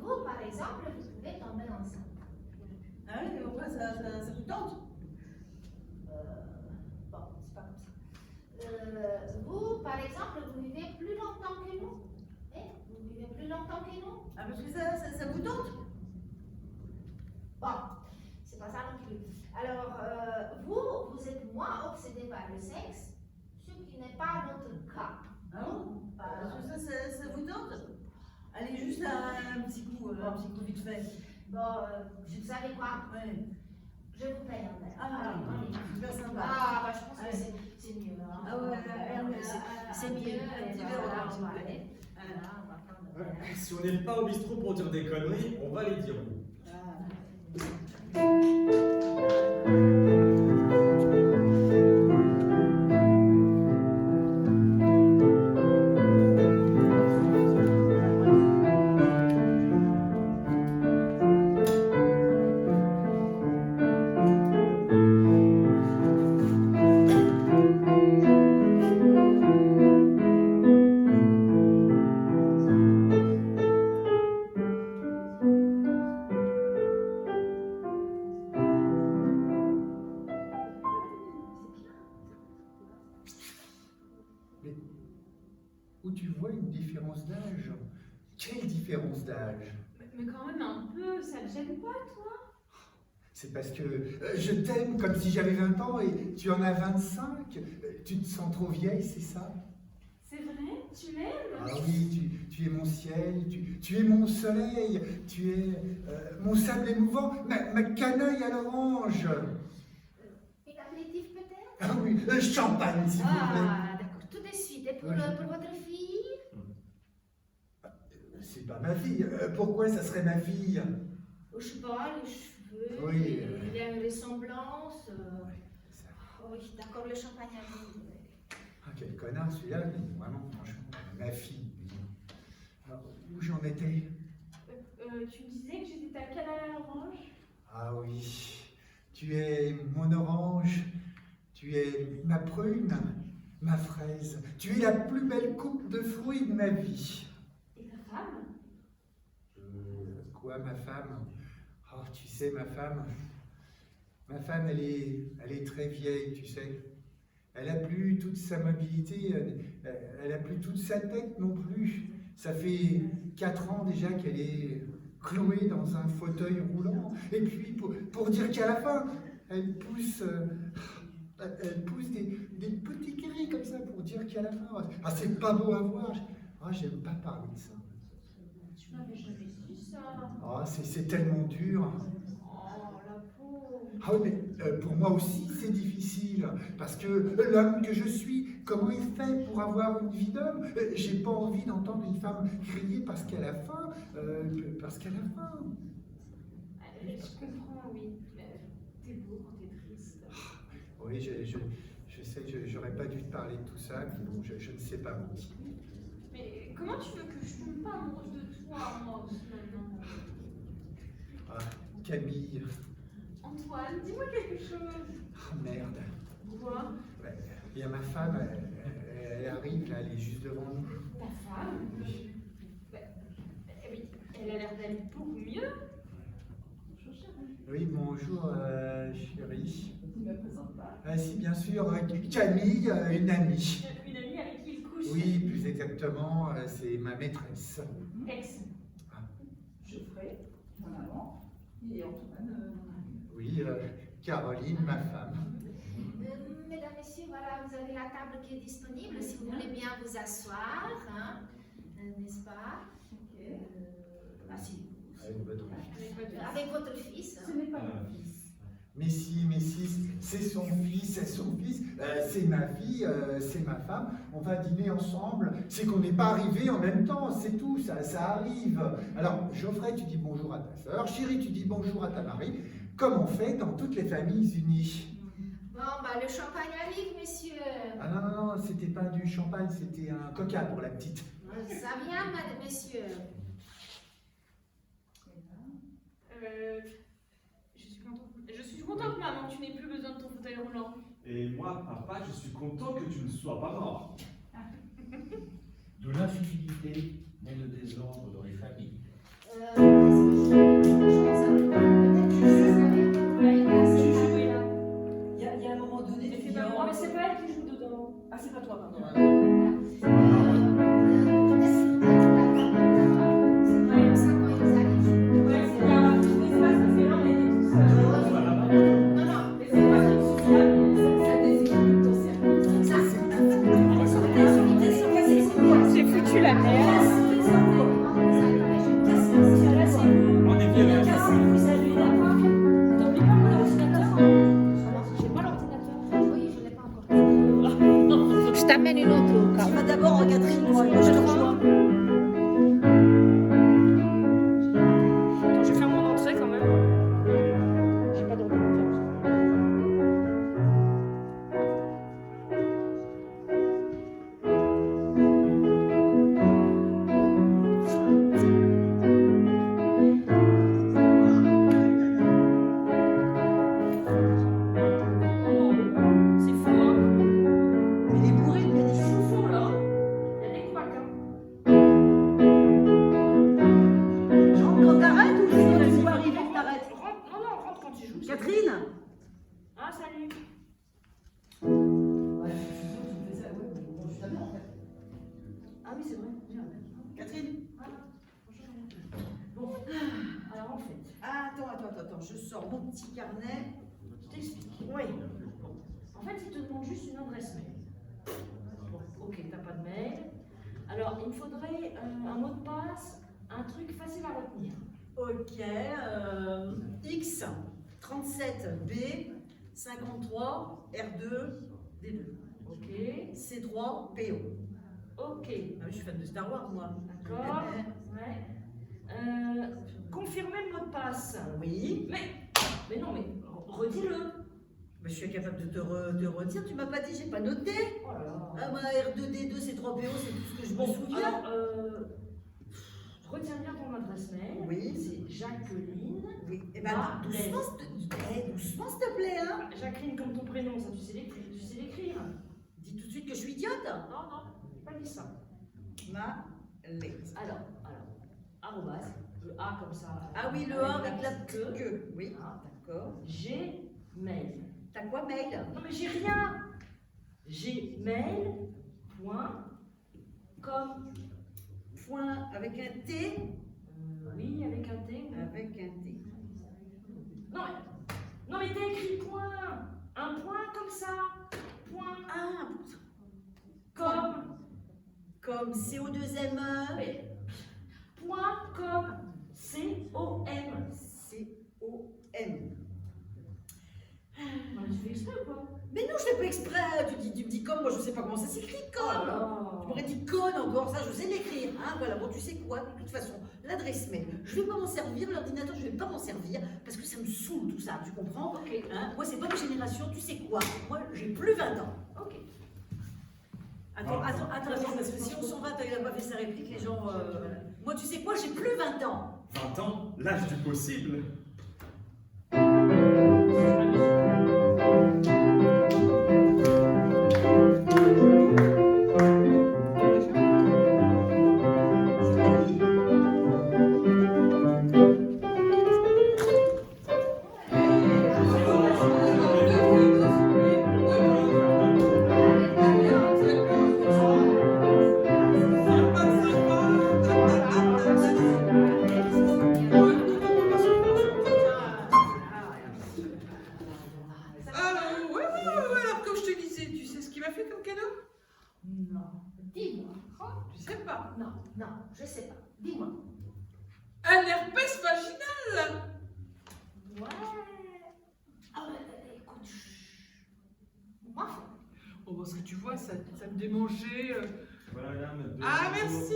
vous, par exemple, vous pouvez tomber enceinte. Ah oui, mais pourquoi ça vous tente? Bon, c'est pas comme ça. Vous, par exemple, vous vivez plus longtemps que nous. Vous vivez plus longtemps que nous. Parce que ça vous tente? Bon, c'est pas ça non plus. Alors, vous êtes moins obsédé par le sexe, ce qui n'est pas notre cas. Ah bon? Ça vous tente? Allez, juste un petit coup vite fait. Bon, vous savez quoi? Je vous paye un verre. Super sympa. Je pense que c'est mieux. C'est mieux. Un petit verre, Voilà, on va s'il vous aller. On va prendre un verre. Si on n'est pas au bistrot pour dire des conneries, on va les dire. Où tu vois une différence d'âge? Quelle différence d'âge? Mais quand même un peu, ça te gêne pas, toi? C'est parce que je t'aime comme si j'avais 20 ans et tu en as 25. Tu te sens trop vieille, c'est ça? C'est vrai? Tu m'aimes? Ah oui, tu es mon ciel, tu es mon soleil, tu es mon sable émouvant, ma canaille à l'orange. Une apéritif peut-être? Ah oui, champagne s'il vous plaît. D'accord, tout de suite. Et pour votre fille? C'est pas ma fille. Pourquoi ça serait ma fille? Je sais pas, les cheveux, Oui, il y a une ressemblance. Ça. Oui, d'accord, le champagne à vous. Ah, quel connard celui-là, mais vraiment, franchement, ma fille. Alors, où j'en étais? Tu me disais que j'étais ta canaille à l'orange? Ah oui, tu es mon orange, tu es ma prune, ma fraise, tu es la plus belle coupe de fruits de ma vie. Et ta femme? Quoi, ma femme? Oh, tu sais, ma femme, elle est très vieille, tu sais. Elle a plus toute sa mobilité, elle a plus toute sa tête non plus. Ça fait 4 ans déjà qu'elle est clouée dans un fauteuil roulant. Et puis, pour dire qu'à la fin, elle pousse des petits cris comme ça pour dire qu'à la fin, ah, c'est pas beau à voir. Ah, j'aime pas parler de ça. Tu m'avais jamais dit ça. Ah, c'est tellement dur. Oh, la pauvre. Ah oui, mais pour moi aussi, c'est difficile. Parce que l'homme que je suis, comment il fait pour avoir une vie d'homme? J'ai pas envie d'entendre une femme crier parce qu'elle a faim. Parce qu'elle a faim. Je comprends, oui. T'es beau quand t'es triste. Oui, je sais, j'aurais pas dû te parler de tout ça, mais bon, je ne sais pas mentir. Mais comment tu veux que je tombe pas amoureuse de toi, moi aussi, maintenant? Ah, Camille. Antoine, dis-moi quelque chose. Ah, merde. Quoi? Ouais, il y a ma femme, elle arrive là, elle est juste devant nous. Ta femme? Oui. Eh oui, elle a l'air d'aller beaucoup mieux. Oui, bonjour, chérie. Tu ne me présentes pas. Ah si, bien sûr, Camille, une amie. Une amie avec qui il couche. Oui, plus exactement, c'est ma maîtresse. Ex. Geoffrey, mon amant, et Antoine, mon ami. Oui, Caroline, ma femme. Mesdames, Messieurs, voilà, vous avez la table qui est disponible si vous voulez bien vous asseoir, hein, n'est-ce pas? Asseyez-vous. Avec votre fils. Ce n'est pas mon fils. Mais si, c'est son fils, c'est ma fille, c'est ma femme. On va dîner ensemble. C'est qu'on n'est pas arrivés en même temps, c'est tout, ça arrive. Alors, Geoffrey, tu dis bonjour à ta sœur. Chérie, tu dis bonjour à ta mari. Comme on fait dans toutes les familles unies. Bon, bah, le champagne arrive, messieurs. Ah non, c'était pas du champagne, c'était un coca pour la petite. Ça vient, madame, messieurs. Je suis contente, maman, que tu n'aies plus besoin de ton fauteuil roulant. Et moi, papa, je suis content que tu ne sois pas mort. De l'infidélité naît le désordre dans les familles. Il y a un moment donné, Mais tu c'est pas moi, mais c'est pas elle qui joue dedans. Ah, c'est pas toi, pardon. C'est pas comme ça quand ils arrivent. Ouais, c'est bien. Mais ça, c'est là, on était tous Non, non. Mais c'est pas ça que tu sais. Ça déséquilibre ton cerveau. J'ai foutu la merde. On est bien. Vous allez d'accord? T'oublies pas mon ordinateur? J'ai pas l'ordinateur. Oui, je ne l'ai pas encore. Je t'amène une autre au cas. Tu vas d'abord en Catherine, moi je te rejoins. Attends, je vais faire mon entrée quand même. J'ai pas d'ordinateur. Oh, c'est fou, hein? Il est bourré de pénis. C'est fou, là. Il y a des couacs, hein? Jean, quand t'arrêtes ou sinon tu vois arriver que t'arrêtes? Non, non, rentre quand tu joues. Catherine? Ah, salut. Ouais, je suis sûre que tu fais ça, ouais, mais bon, je suis d'accord en fait. Ah oui, c'est vrai. Merde. Catherine? Bon, alors en fait, Attends, je sors mon petit carnet. je t'explique. Oui. En fait, il te demande juste une adresse mail. Bon, ok, t'as pas de mail. Alors, il me faudrait un mot de passe, un truc facile à retenir. Ok, X 37B 53 R2 D2 Ok, C3 PO. ok, Ah oui, je suis fan de Star Wars moi. d'accord, ouais. Confirmer le mot de passe. Oui. Mais non, mais redis-le. Mais je suis incapable de te redire, tu m'as pas dit, j'ai pas noté. Oh là là. Ah bah R2D2 C3 PO, c'est tout ce que je me souviens. Alors, retiens bien ton adresse mail. Oui. C'est Jacqueline. Oui. Eh ben Ah, doucement, doucement s'il te plaît, hein. Jacqueline comme ton prénom, ça tu sais l'écrire. Dis tout de suite que je suis idiote. Non, non, j'ai pas dit ça. Alors, arrobase, le A comme ça. Ah oui, le A avec la petite queue. Oui, Ah, d'accord. Gmail. T'as quoi, mail? Non mais j'ai rien. Gmail.com. Point Avec un T? Oui, avec un T. Avec un T. Non mais t'as écrit point. Un point comme ça. Point. Ah, Comme. CO2ME. Mais, point comme. C-O-M. C-O-M. Tu fais exprès ou quoi? Mais non, je fais pas exprès. Tu me dis comme, moi je sais pas comment ça s'écrit, comme. Tu m'aurais dit con encore, ça je sais l'écrire. Hein, voilà, bon, tu sais quoi, de toute façon, l'adresse mail, je vais pas m'en servir, l'ordinateur, je vais pas m'en servir, parce que ça me saoule tout ça, tu comprends? Ok. Hein, moi, c'est pas ma génération, tu sais quoi? Moi, j'ai plus 20 ans. Ok. Attends, parce que si on s'en va, il a pas fait sa réplique, les gens. Moi, tu sais quoi, j'ai plus 20 ans. 20 ans, l'âge du possible. Alors comme je te disais, tu sais ce qu'il m'a fait comme cadeau? Non, dis-moi. Tu sais pas. Non, je sais pas. Dis-moi. Un herpès vaginal. Ouais. Ah, écoute, moi, Oh, parce que tu vois, ça me démangeait. Voilà, madame. Ah, merci.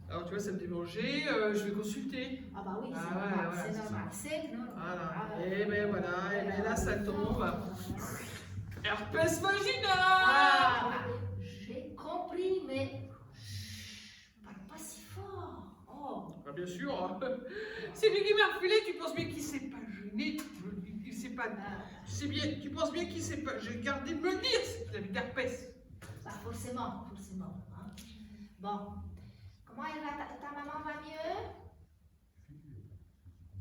Alors, tu vois, ça me démangeait, je vais consulter. ah bah oui, Ah c'est ouais, normal, ouais, c'est c'est normal, c'est normal. Voilà. Ah, Et ben voilà, et ben là, ça tombe. Herpès vaginal. Ah, bah, j'ai compris, mais parle pas si fort. Oh. Ah, bien sûr, hein. C'est lui qui m'a refilé, tu penses bien qu'il s'est pas gêné, il s'est pas... Tu penses bien qu'il s'est pas... J'ai gardé de me le dire, qu'il avait de l'herpès. Bah forcément. Hein. Bon, comment elle va, ta maman va mieux?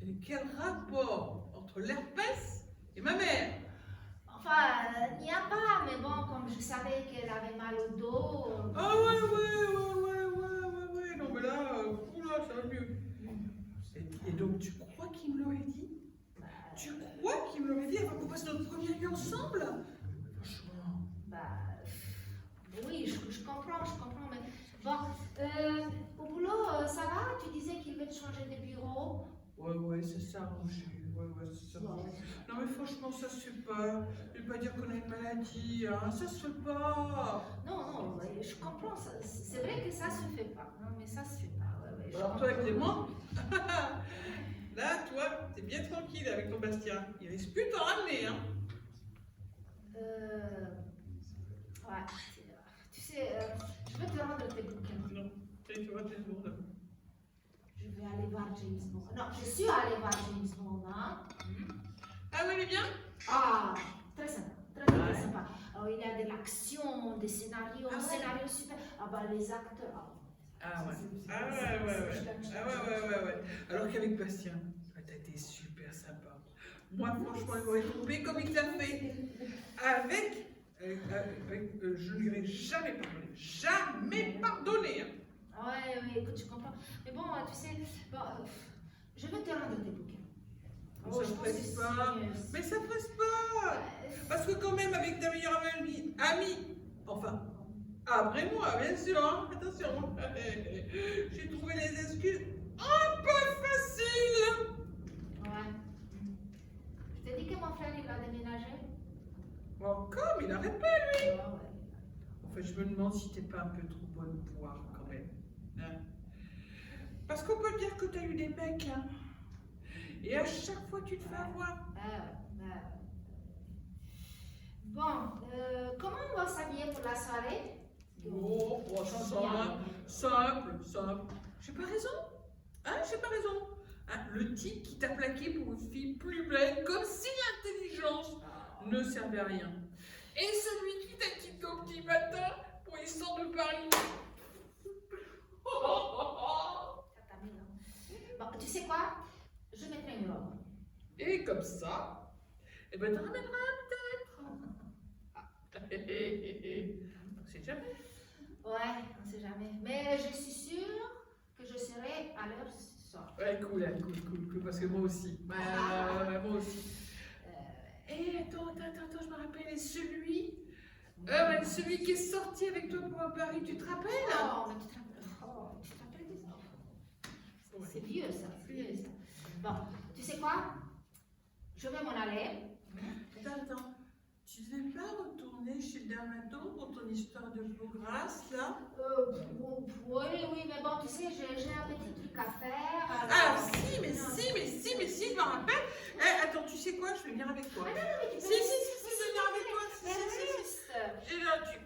Et quel rapport entre l'herpès et ma mère? Enfin, il n'y a pas, mais bon, comme je savais qu'elle avait mal au dos... Ah ouais, non mais là, oula, ça va mieux. Et donc, tu crois qu'il me l'aurait dit? Tu crois qu'il me l'aurait dit avant qu'on passe notre première nuit ensemble? Franchement. Bah, oui, je comprends, mais bon, au boulot, ça va? Tu disais qu'il veut te changer de bureau? Ouais, ça s'est arrangé. Ouais, ça s'arrange. Non mais franchement, ça se fait pas. Je vais pas dire qu'on a une maladie, hein. Ça se fait pas. Non, ouais, je comprends, c'est vrai que ça se fait pas. Non, mais ça se fait pas, ouais, je Alors toi, comprends. Clément, là, toi, t'es bien tranquille avec ton Bastien. Il risque plus de t'en ramener, hein. Ouais, tu sais, je vais te rendre tes bouquins. Non, tu vois, t'es lourde. Je vais aller voir James Bond. Non, je suis allée voir James Bond, hein. Ah oui, elle est bien? Ah, très sympa, très sympa. Alors, il y a de l'action, des scénarios, Ah ouais. scénarios super. Ah bah les acteurs. Ah ouais. Alors qu'avec Bastien, t'as été super sympa. Moi, franchement, il m'aurait trompé comme il t'a fait. Avec, je ne lui aurais jamais pardonné. Hein. Ouais, écoute, je comprends. Mais bon, tu sais, bon, je vais te rendre tes bouquins. Ça je ne pense presse que pas. c'est- Mais ça presse pas. Parce que quand même, avec ta meilleure amie, enfin, après moi, bien sûr, hein, attention, j'ai trouvé les excuses un peu faciles. Ouais. Je t'ai dit que mon frère, il va déménager. Bon, comme il arrête pas, lui. Ouais. En fait, je me demande si t'es pas un peu trop bonne poire, quand même. Hein. Parce qu'on peut dire que t'as eu des mecs, hein. Et à chaque fois, tu te fais avoir. Bon, comment on va s'habiller pour la soirée? Oh, simple. J'ai pas raison. Hein, j'ai pas raison. Hein, le type qui t'a plaqué pour une fille plus belle, comme si l'intelligence ne servait à rien. Et celui qui t'a quitté au petit matin pour il sort de Paris. Bon, tu sais quoi? Je mettrai une robe. Et comme ça, eh ben, t'en ramèneras peut-être. On sait jamais. Ouais, on sait jamais. Mais je suis sûre que je serai à l'heure ce soir. Ouais, cool, parce que moi aussi. Moi aussi. Et attends, je me rappelle, et celui qui est sorti avec toi pour Paris, tu te rappelles? Oh, mais tu te rappelles de ça? C'est vieux ça, c'est vieux ça. Bon, tu sais quoi? Je vais m'en aller. Attends. Tu ne veux pas retourner chez le dermato pour ton histoire de peau grasse, là? Oui, mais bon, tu sais, j'ai un petit truc à faire. Ah, si, je me rappelle. Attends, tu sais quoi? Je vais venir avec toi. Ah, non, mais tu peux Si, je vais venir avec toi. Mais reste. Et là, je vais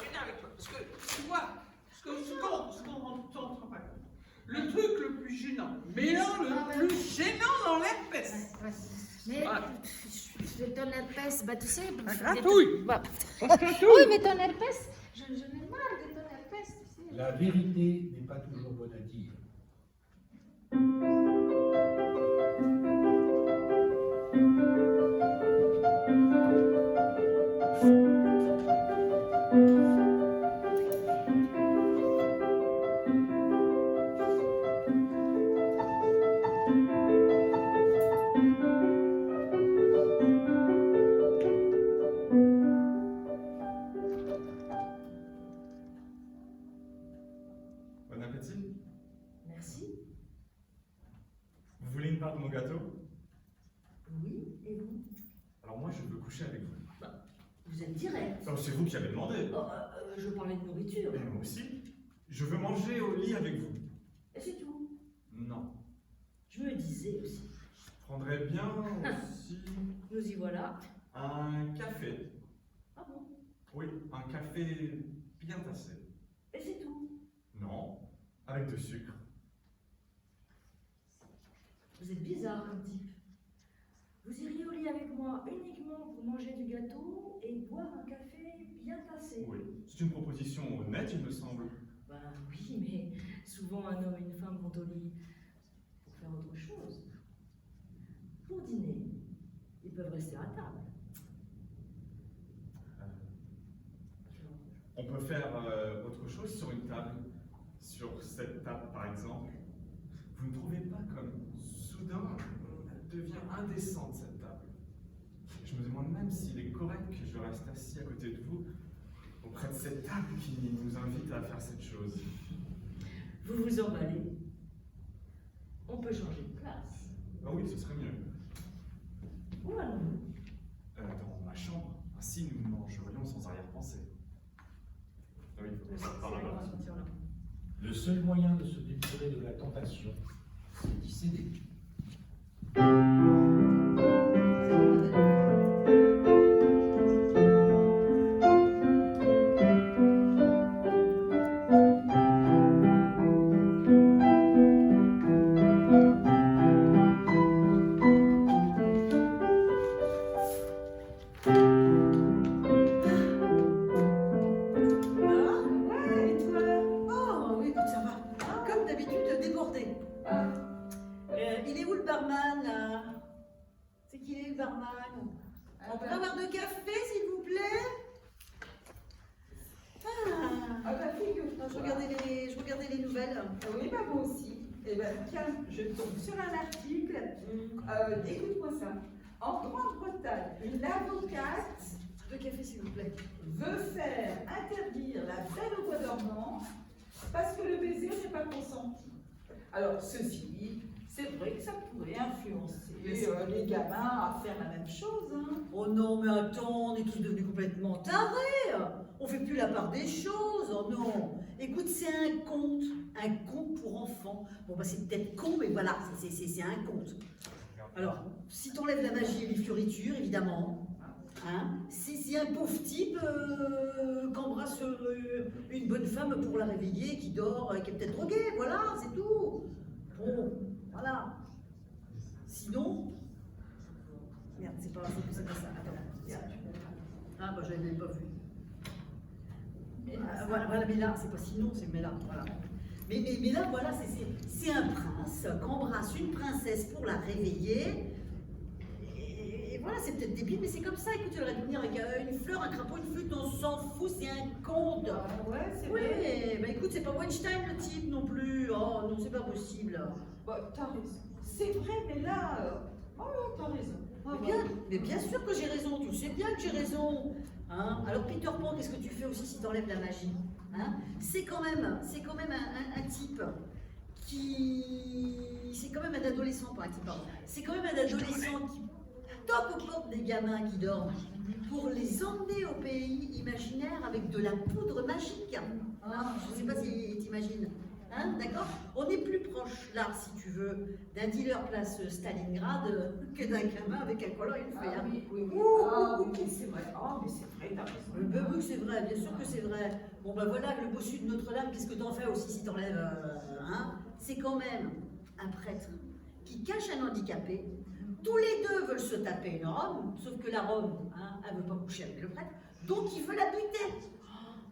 venir avec toi. Parce que, tu vois, ce qu'on ne rend pas compte. Le truc le plus gênant, mais là, le plus gênant dans l'herpès. Mais Voilà. ton herpès, bah tu sais. Gratouille. Oui, mais ton herpès, je me marre de ton herpès, tu sais. La vérité n'est pas toujours bonne à dire. Bon appétit. Merci. Vous voulez une part de mon gâteau? Oui, et vous? Alors moi, je veux coucher avec vous. Vous êtes direct. Alors c'est vous qui avez demandé. Oh, je parlais de nourriture. Et moi aussi. Je veux manger au lit avec vous. Et c'est tout. Non. Je me disais aussi. Je prendrais bien aussi Nous y voilà. un café. Ah bon? Oui, un café bien tassé. Et c'est tout. Non, avec de sucre. Vous êtes bizarre comme type. Vous iriez au lit avec moi uniquement pour manger du gâteau et boire un café bien tassé. Oui, c'est une proposition honnête, il me semble. Ben oui, mais souvent un homme et une femme vont au lit pour faire autre chose. Pour dîner, ils peuvent rester à table. On peut faire autre chose sur une table. Sur cette table, par exemple. Vous ne trouvez pas comme soudain, elle devient indécente, cette table? Je me demande même s'il est correct que je reste assis à côté de vous, auprès de cette table qui nous invite à faire cette chose. Vous vous emballez. On peut changer de place. Ah oui, ce serait mieux. Où allons-nous? Dans ma chambre. Ainsi, nous mangerions sans arrière-pensée. Ah oui, il faut qu'on par là-bas. Le seul moyen de se délivrer de la tentation, c'est d'y céder. Il est où le barman là? C'est qu'il est le barman? On peut avoir de café s'il vous plaît? Je regardais les nouvelles. Oui, bah moi aussi. Eh ben, tiens, je tombe sur un article. Écoute-moi ça. En Grande-Bretagne, une avocate De café s'il vous plaît. veut faire interdire la belle au bois dormant parce que le baiser n'est pas consenti. Alors, ceci dit, c'est vrai que ça pourrait influencer les gamins à faire la même chose. Hein. Oh non, mais attends, on est tous devenus complètement tarés. On fait plus la part des choses. Oh non. Écoute, c'est un conte pour enfants. Bon, bah c'est peut-être con, mais voilà, c'est un conte. Alors, si t'enlèves la magie et les fioritures, évidemment, hein, c'est un pauvre type qu'embrasse une bonne femme pour la réveiller, qui dort, qui est peut-être droguée, voilà, c'est tout. Bon, voilà. Sinon, merde, c'est pas ça. Attends, merde. Ah, bah je l'avais pas vu. Voilà, mais là, c'est pas sinon, c'est mais là, voilà. Mais là, voilà, c'est un prince qu'embrasse une princesse pour la réveiller. Et voilà, c'est peut-être débile, mais c'est comme ça. Écoute, tu aurais dû venir avec une fleur, un crapaud, une flûte, on s'en fout, c'est un conte. Ouais, c'est Oui, vrai. bah écoute, c'est pas Weinstein le type non plus. Oh non, c'est pas possible. Bah, t'as raison. C'est vrai, mais là. Oh, t'as raison. Mais bien sûr que j'ai raison, tu sais bien que j'ai raison. Hein, alors Peter Pan, qu'est-ce que tu fais aussi si t'enlèves la magie, hein? C'est quand même un type qui... C'est quand même un adolescent, pas un type, pardon. C'est quand même un adolescent qui toque aux portes des gamins qui dorment pour les emmener au pays imaginaire avec de la poudre magique. Hein, je ne sais pas si t'imagines. Hein, d'accord? On est plus proche, là, si tu veux, d'un dealer place Stalingrad que d'un gamin avec un collant et une feuille. Ah Hein. oui, oui, oui. Ouh, Ah ouh, oui, mais c'est vrai. Oh, mais c'est vrai, t'as raison. Ben oui, c'est vrai, bien sûr que c'est vrai. Bon, ben voilà, le bossu de Notre-Dame, qu'est-ce que t'en fais aussi si t'enlèves hein? C'est quand même un prêtre qui cache un handicapé. Tous les deux veulent se taper une Rome, sauf que la Rome, hein, elle veut pas coucher avec le prêtre, donc il veut la buter.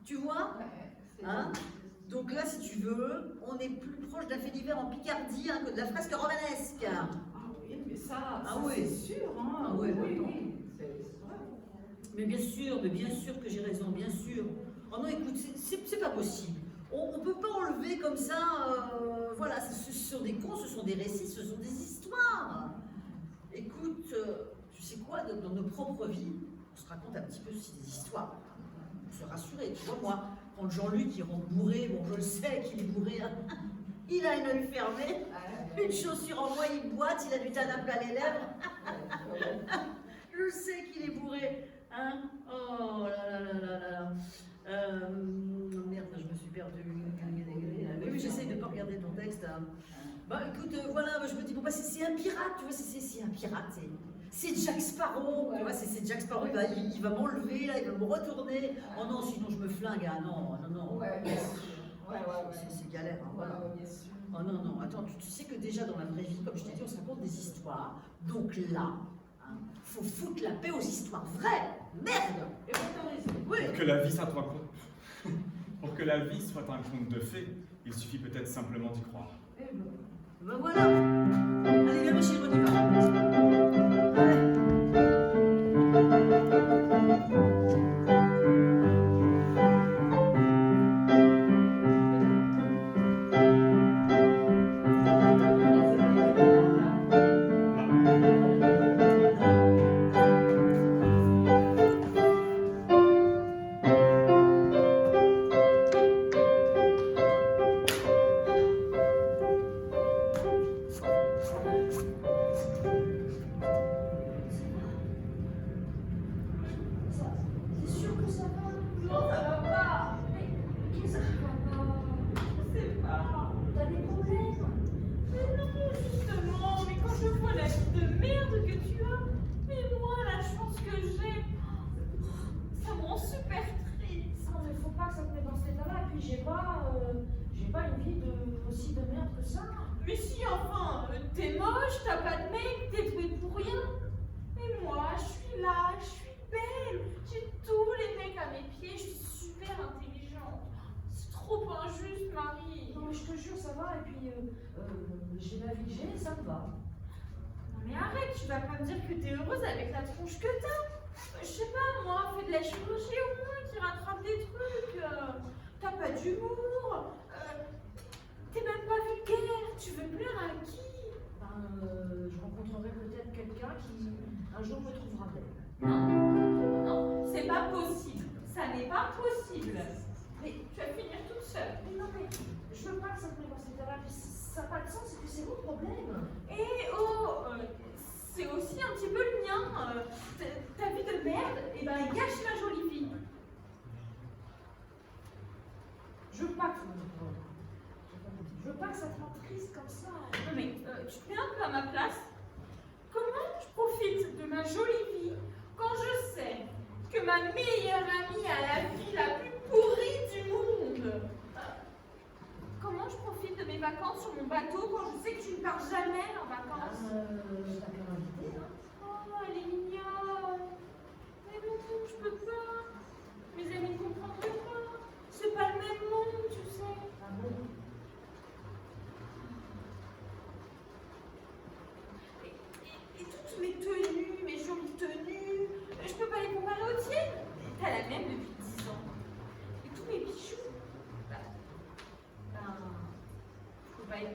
Tu vois? Hein? Donc là, si tu veux, on est plus proche d'un fait divers en Picardie hein, que de la fresque romanesque. Ah oui, mais ça, Ah oui. c'est sûr. Hein. Ah oui, oui, bon. oui. C'est vrai. Mais bien sûr que j'ai raison, bien sûr. Oh non, écoute, c'est pas possible. On peut pas enlever comme ça, voilà, ce sont des contes, ce sont des récits, ce sont des histoires. Écoute, tu sais quoi, dans nos propres vies, on se raconte un petit peu aussi des histoires. Pour se rassurer, tu vois, moi, quand Jean-Luc il rentre bourré, bon, je le sais qu'il est bourré, hein. Il a un œil fermé, une chaussure en bois, il boite, il a du tanin plein les lèvres. Je sais qu'il est bourré. Hein? Oh là là là là là. Merde, je me suis perdue. Oui, j'essaye de ne pas regarder ton texte. Hein. Bah écoute, voilà, je me dis, bon, bah, c'est un pirate, tu vois, c'est un pirate. C'est Jack Sparrow, tu vois, c'est Jack Sparrow, il va m'enlever, là, il va me retourner. Oh non, sinon je me flingue. Ah non, non, non. Ouais, bien sûr. Ouais, C'est galère. Hein, voilà. Ouais, bien sûr. Oh non, non, attends, tu sais que déjà dans la vraie vie, comme je t'ai dit, on se raconte des histoires. Donc là, hein, faut foutre la paix aux histoires vraies. Merde! Et ben, t'as raison. Oui. Pour que la vie soit un conte, pour que la vie soit un conte de fées, il suffit peut-être simplement d'y croire. Eh ben. Ben voilà. Allez, viens, ma chérie, on y va. Allez. C'est sûr que ça va? Non, ça va pas. Mais qu'est-ce qui va pas? Je sais pas. T'as des problèmes? Mais non, justement, mais quand je vois la vie de merde que tu as, mais moi, la chance que j'ai, ça me rend super triste. Non, mais faut pas que ça te mette dans cet état-là. Et puis j'ai pas une vie aussi de merde que ça. Mais si, enfin, t'es moche, t'as pas de mec, t'es doué pour rien. Mais moi, je suis là, je suis belle, j'ai tous les mecs à mes pieds, je suis super intelligente. C'est trop injuste, Marie. Non, mais je te jure, ça va. Et puis j'ai la vie que j'ai, ça me va. Non mais arrête, tu vas pas me dire que t'es heureuse avec la tronche que t'as. Je sais pas, moi, fais de la chirurgie au moins, qui rattrape des trucs. T'as pas d'humour. T'es même pas vulgaire. Tu veux plaire à qui? Je rencontrerai peut-être quelqu'un qui un jour me trouvera belle. Non, non, c'est pas possible. Ça n'est pas possible. Mais tu vas finir toute seule. Mais non, mais je veux pas que ça te mette dans cet état-là. Puis ça n'a pas de sens, et puis c'est mon problème. Et oh, c'est aussi un petit peu le mien. Ta vie de merde, et ben gâche ma jolie vie. Je veux pas que ça me mette dans. Je veux pas que ça te rende triste comme ça. Non mais tu te mets un peu à ma place. Comment je profite de ma jolie vie quand je sais que ma meilleure amie a la vie la plus pourrie du monde? Comment je profite de mes vacances sur mon bateau quand je sais que tu ne pars jamais en vacances? T'as qu'à m'inviter, hein. Oh, elle est mignonne. Mais non, je peux pas. Mes amis ne comprendraient pas. C'est pas le même monde, tu sais. Ah bon? Et toutes mes tenues, mes jolies tenues.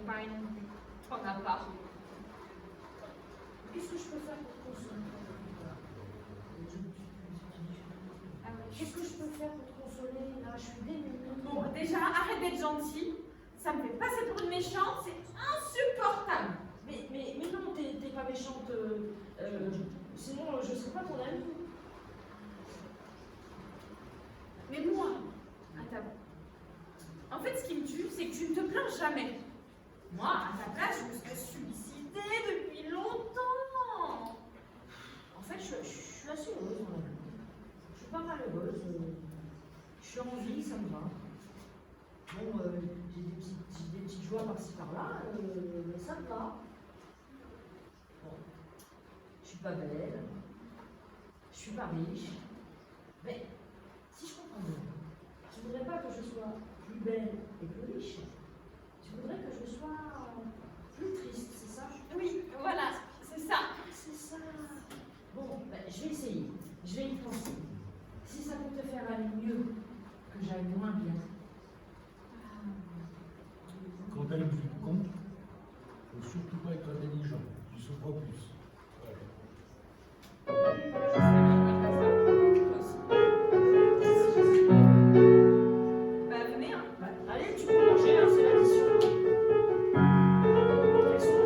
compagne non plus. T'en as pas. Qu'est-ce que je peux faire pour te consoler? Qu'est-ce que je peux faire pour te consoler? Là, je suis démunie. Bon, déjà, arrête d'être gentille. Ça me fait passer pour une méchante, c'est insupportable. Mais non, t'es pas méchante. Sinon, je serais pas ton amie. Mais moi, attends. En fait, ce qui me tue, c'est que tu ne te plains jamais. Moi, à ta place, je me serais suicidée depuis longtemps. En fait, je suis assez heureuse dans la vie. Je suis pas malheureuse. Je suis en vie, ça me va. Bon, j'ai des petites joies par-ci par-là, mais ça me va. Bon, je suis pas belle, je suis pas riche, mais si je comprends bien, tu voudrais pas que je sois plus belle et plus riche, tu voudrais que je sois plus triste, c'est ça? Oui, voilà, c'est ça. C'est ça. Bon, ben, je vais essayer, je vais y penser. Si ça peut te faire aller mieux, que j'aille moins bien. Quand elle est plus con, il ne faut surtout pas être intelligent. Tu souffres plus. Bah, venez, hein. Allez, tu peux manger, hein, c'est l'addition. C'est l'addition.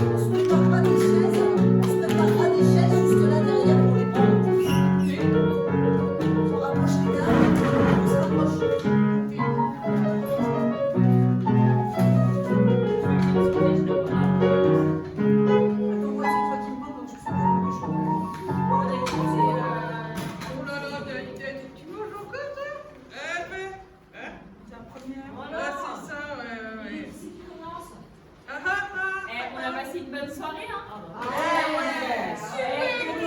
On se préparera des chaises juste là derrière pour les prendre. On rapproche les dames, on se rapproche. Attends, moi, c'est toi qui me prends, donc je fais quelque chose. Oh là là, tu manges encore, toi? Eh ben, hein? C'est la première. Ah, c'est ça, ouais. C'est qui commence? Ah ah ah! Eh, on a passé une bonne soirée, hein. Ouais. Et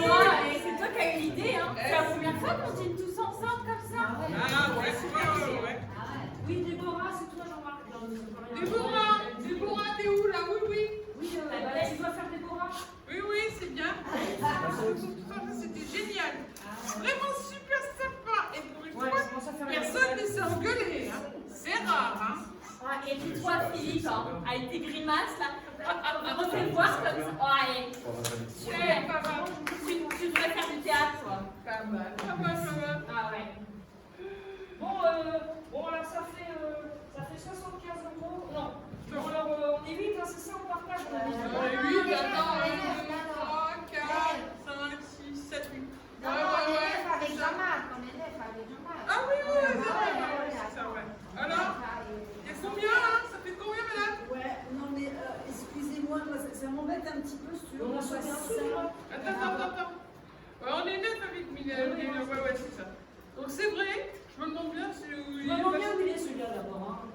moi, c'est toi qui as eu l'idée, hein. C'est la première fois qu'on dîne tous ensemble comme ça. Ah ouais. Oui, Déborah, c'est toi, Jean-Marc. Non, mais c'est pas rien. Déborah, t'es où là? Oui, oui. Oui, tu dois faire Déborah. Oui, c'est bien. C'était génial. Vraiment super sympa. Et pour une Ouais, fois, je commence à faire la personne ne s'est engueulé. Hein. C'est rare, hein. Ah, et puis toi, Philippe, hein, avec tes grimaces là, on fait voir comme ça. Oh, allez. Tu devrais faire du théâtre, toi. Pas mal. Ah ouais. Bon, alors ça fait 75 euros. Non. Bon, alors on est 8, hein, c'est ça, on partage. On a dit. 8, attends, 1, 2, 3, 4, 5, 6, 7, 8. Non, on élève avec Jean-Marc, on élève avec Jean-Marc. Ah oui, c'est ça, ouais. Alors, il y a combien là? Ça fait combien, madame? Ouais, non mais excusez-moi, moi, ça m'embête un petit peu si tu veux. On a qu'on fasse sauté un ça. sou, là. Attends. Ouais, on est 9 avec Mylène. Ouais, c'est ça. Donc c'est vrai, je me demande bien si... Je me demande bien où il est celui-là d'abord. Hein.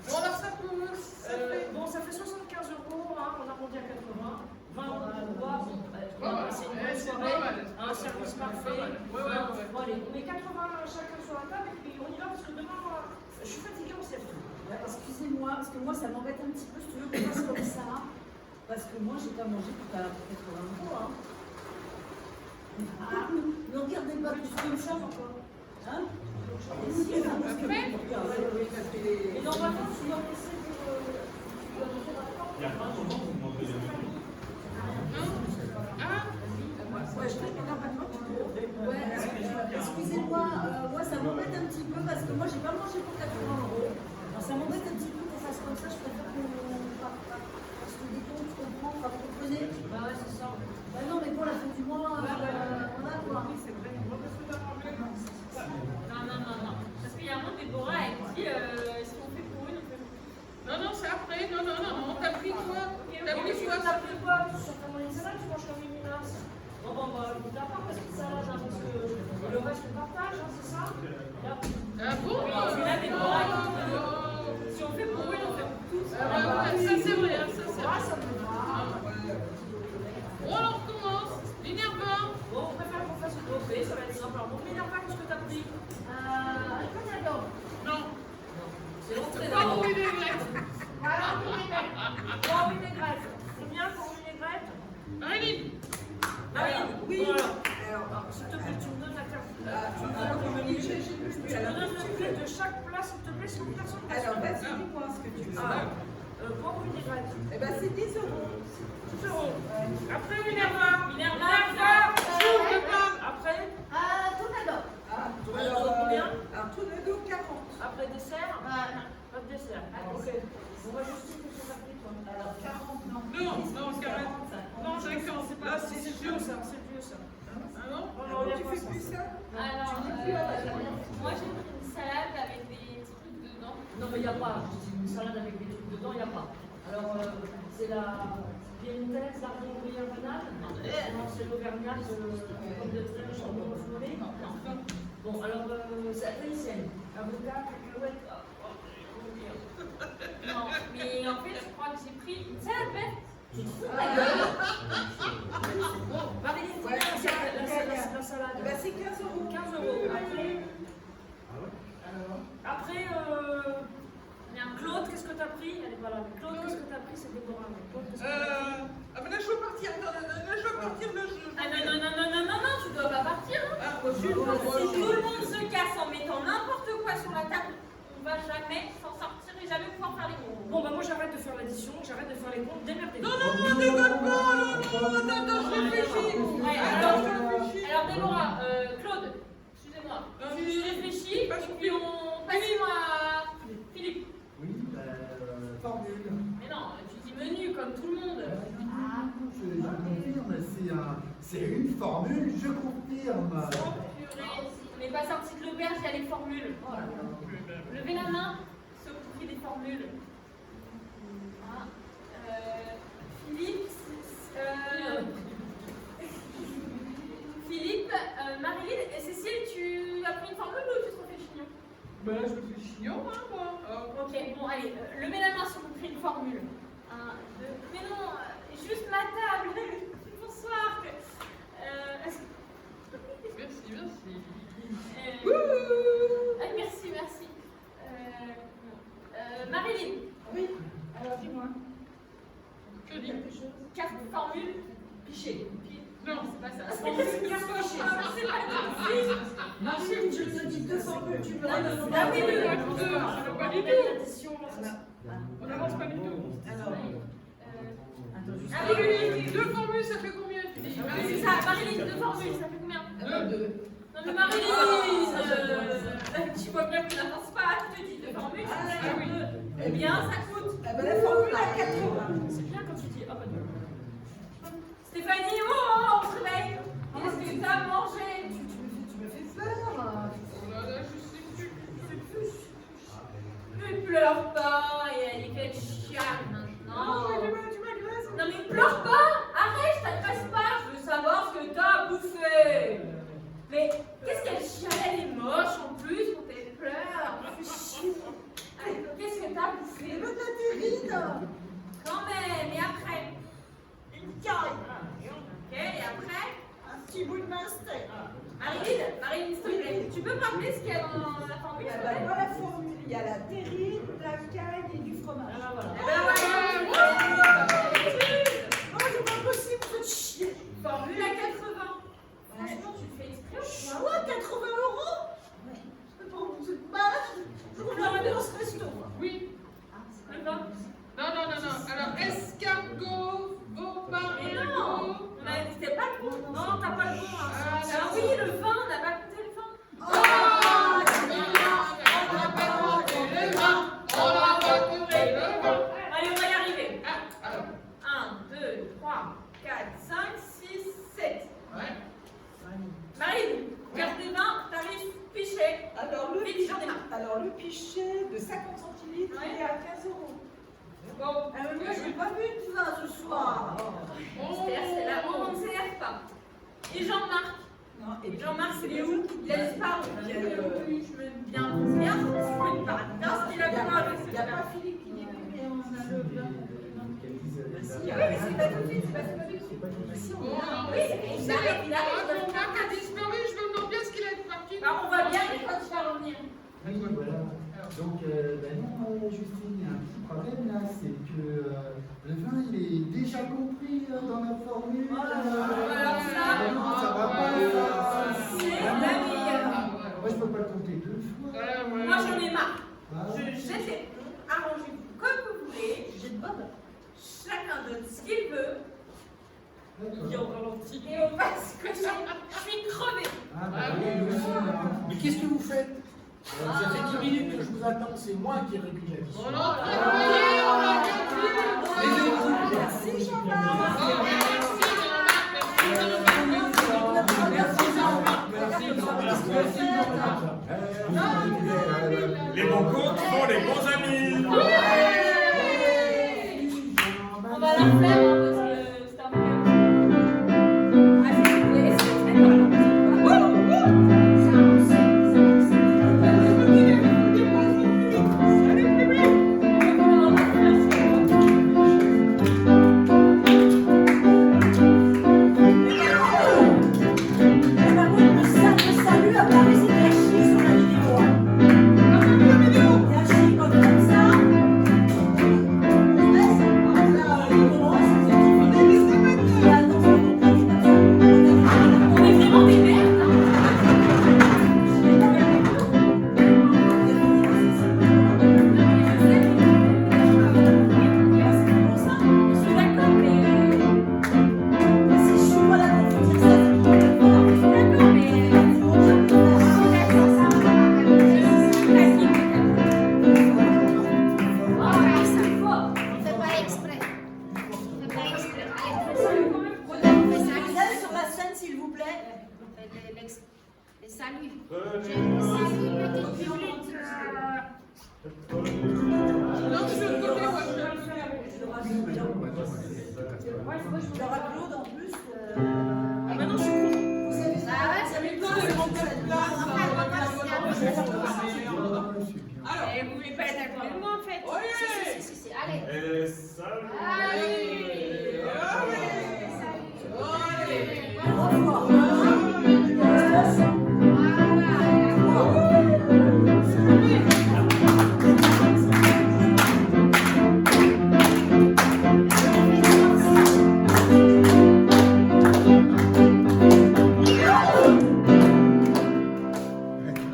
Bon, alors ça fait... Bon, ça fait 75 euros, hein, on arrondit à 80. 20 euros pour boire, bon, on a passé une bonne soirée, un service parfait. Bon, allez, on met 80 chacun sur la table et puis on y va parce que demain, je suis fatiguée, on s'est fait. Ouais, excusez-moi, parce que moi ça m'embête un petit peu si tu veux qu'on fasse comme ça. Parce que moi j'ai pas mangé tout à l'heure pour 80 euros. Hein. Ah, ne regardez pas plus comme ça encore. Hein? Et si, on va Et normalement, tu dois laisser pour. Tu dois monter dans la porte. Il y a un moment où vous demandez les menus. Ouais, je crois qu'on a pas de temps. Ouais, excusez-moi, moi ça m'embête un petit peu parce que moi j'ai pas mangé pour 80 euros. Alors, ça m'embête un petit peu qu'on fasse comme ça, je préfère qu'on parce que des comptes, tu comprends, enfin, vous comprenez. Bah ouais, c'est ça. Bah non, mais pour la fin du mois, voilà quoi. Oui, c'est vrai. On va pas se faire enlever. Non. Parce qu'il y a un moment, Déborah, elle dit si on fait pour une, on fait pour une. Non, c'est après. Non. T'as pris quoi? T'as pris Tu quoi? as pris quoi? Tu sors comme les salades, tu manges comme une minace. Bon, bah, écoute, à part parce que ça, hein, parce que le reste, on partage, hein, c'est ça? Là. Ah bon? Mais là, Déborah, elle dit, si on fait pour une, on fait pour tous. Ça c'est vrai, ça c'est Ah, vrai. ça me va. Bon, alors on commence. L'énervant. Bon, on préfère qu'on fasse une OP, ça va être simple. Alors, bon, Minerva, qu'est-ce que t'as pris? Non. C'est l'entrée Pas d'abord. au vinaigrette. Voilà, vinaigrette. Bon, vinaigrette. C'est bien. Pour Minerva. Eh ben, c'est 10 euros. 10 euros. Après Minerva. Minerva, J'ouvre le plan. Après Tournador. Alors, combien Un tournado 40. Après dessert Non. Pas de dessert. Ok. On va juste que ça pris toi. Alors, 40, non. Non, carrément. Non, j'ai c'est pas. Là, c'est vieux ça, c'est vieux ça. Ah non Non, Tu fais plus ça? Alors, moi j'ai pris une salade avec des trucs dedans. Non, mais il n'y a pas. Une salade avec des trucs dedans, il n'y a pas. Alors, c'est la piémontaise, l'ardouille banane. Non, c'est l'auvergnat, comme de terre, jambon fourré. Bon, alors, c'est la tahitienne. Avocat, cacahuète. Non, mais en fait, je crois que j'ai pris une salade verte. Marie-Lise, Ouais, la salade. Eh ben, c'est 15 euros. 15 euros. Après, Claude, qu'est-ce que tu as pris? Elle est pas là. Claude, qu'est-ce que tu as pris? C'est Déborah. Claude, qu'est-ce que t'as pris? Ah ben là je veux partir, attends, là je veux partir, là je... Ah non, tu dois pas partir. Hein. Si tout le monde se casse en mettant n'importe quoi sur la table, on va jamais s'en sortir et jamais pouvoir faire les comptes. Bon, bah moi j'arrête de faire l'addition, j'arrête de faire les comptes, démerdez-vous. Non, déconne pas, attends, je réfléchis. Ouais, alors Déborah, Claude, excusez-moi, tu réfléchis et puis on passe à Philippe. Oui, formule. Mais non, tu dis menu comme tout le monde. Ah, je confirme, c'est une formule, je confirme. Oh purée, on n'est pas sorti de l'auberge, il y a les formules. Oh là là. Levez la main, ceux qui ont pris des formules. Ah, Philippe, Marie-Lise et Cécile, tu as pris une formule ou tu te refais le chignon? Ben là je me fais chignon, hein, moi. Ok, bon, allez, levez la main si vous prenez une formule. 1, 2, mais non, juste ma table. Bonsoir. Merci. Merci. Marie-Lise. Oui. Alors, dis-moi. Que dis Quelque chose? Carte formule. Pichet. Non, c'est pas ça. C'est Marcine, je te dis 2 formules, tu me Ah donnes. oui, je veux pas du tout. L'addition, On n'avance pas du tout. Alors, Ah oui, Deux formules, ça fait combien, tu dis? c'est ça, Marie-Lise, 2 formules, ça fait combien? 2. Non mais Marie-Lise, tu vois bien que tu n'avances pas, tu te dis 2 formules, Ah, ça oui. Combien ça coûte? Eh ben, la formule à 80. c'est bien quand tu dis. Ah bah non. Stéphanie, on se réveille. Qu'est-ce que tu as mangé? Tu me fais peur. Oh là là, je sais plus. Ne pleure pas, et elle est qu'elle chiale maintenant. Non mais pleure pas, arrête, je t'agresse pas, je veux savoir ce que t'as bouffé. Mais qu'est-ce qu'elle chiale, elle est moche en plus quand elle pleure. Allez, qu'est-ce que t'as bouffé? Mais de la terrine. Quand même, et après? Une caille. Ok, et après? Un petit bout de mastic. Marie-Lise, s'il te plaît, tu peux me rappeler ce qu'il y a dans la formule? Eh ben, dans la formule, il y a la terrine, la caille et du fromage. Ah voilà. Eh ben voilà. Oh, c'est pas possible, vous êtes chier. Formule à 80. Franchement, tu le fais exprès ou Quoi, 80 euros? C'est pas vous êtes malade. Je vous l'aurais dans ce resto. Oui. Le vin. Non. Alors, escargot, veau Mais non, c'était pas le bon. Non, t'as pas le bon. Ah oui, le vin, on n'a pas goûté le vin. On va retrouver le vin. Allez, on va y arriver. Ah, alors. 1, 2, 3, 4, 5, 6, 7. Ouais. Marine, carte des vins, tarif pichet. Alors, Vite, j'en ai marre. alors, le pichet de 50 centilitres, il est à 15 euros. Bon, Ah, mais moi, j'ai pas bu de vin ce soir. c'est là, on ne s'énerve pas. Et Jean-Marc. Non, et puis, Jean-Marc, il est où? Il a disparu. Je me bien, je me parle. Non, ce qu'il a fait mal. il n'y a pas Philippe qui dit oui, mais on a le vin. Oui, mais c'est pas tout de suite, c'est pas tout de suite. Oui, il arrive, il arrive. Ton Marc a disparu, je me demande bien ce qu'il est parti. On va bien quand tu vas revenir. Oui, voilà. Donc, non, Justine, il y a un petit problème là, c'est que le vin, il est déjà compris dans la formule. Alors ça, non, ça va pas. c'est la meilleure. Moi, je peux pas le compter 2 fois. Moi, j'en ai marre. Ah, Je jette les... arrangez-vous comme vous voulez. J'ai de bonne. Chacun donne ce qu'il veut. Il y a encore l'anti. Et on va se coucher. Je suis crevée. Ah, bah oui, nous aussi, là. Mais qu'est-ce que vous faites? Ça fait 10 minutes que je vous attends, c'est moi qui ai réduit la mission. On a travaillé, on a calculé. Merci Jean-Marc. Les bons comptes font les bons amis. On va la faire, hein, parce que c'est un peu. Allez, Salut à Paris, c'est Rachid sur la vidéo. Rachid, comme ça. Et vous voulez pas être d'accord avec moi en fait? Oui. Si, allez. Et salut. Allez.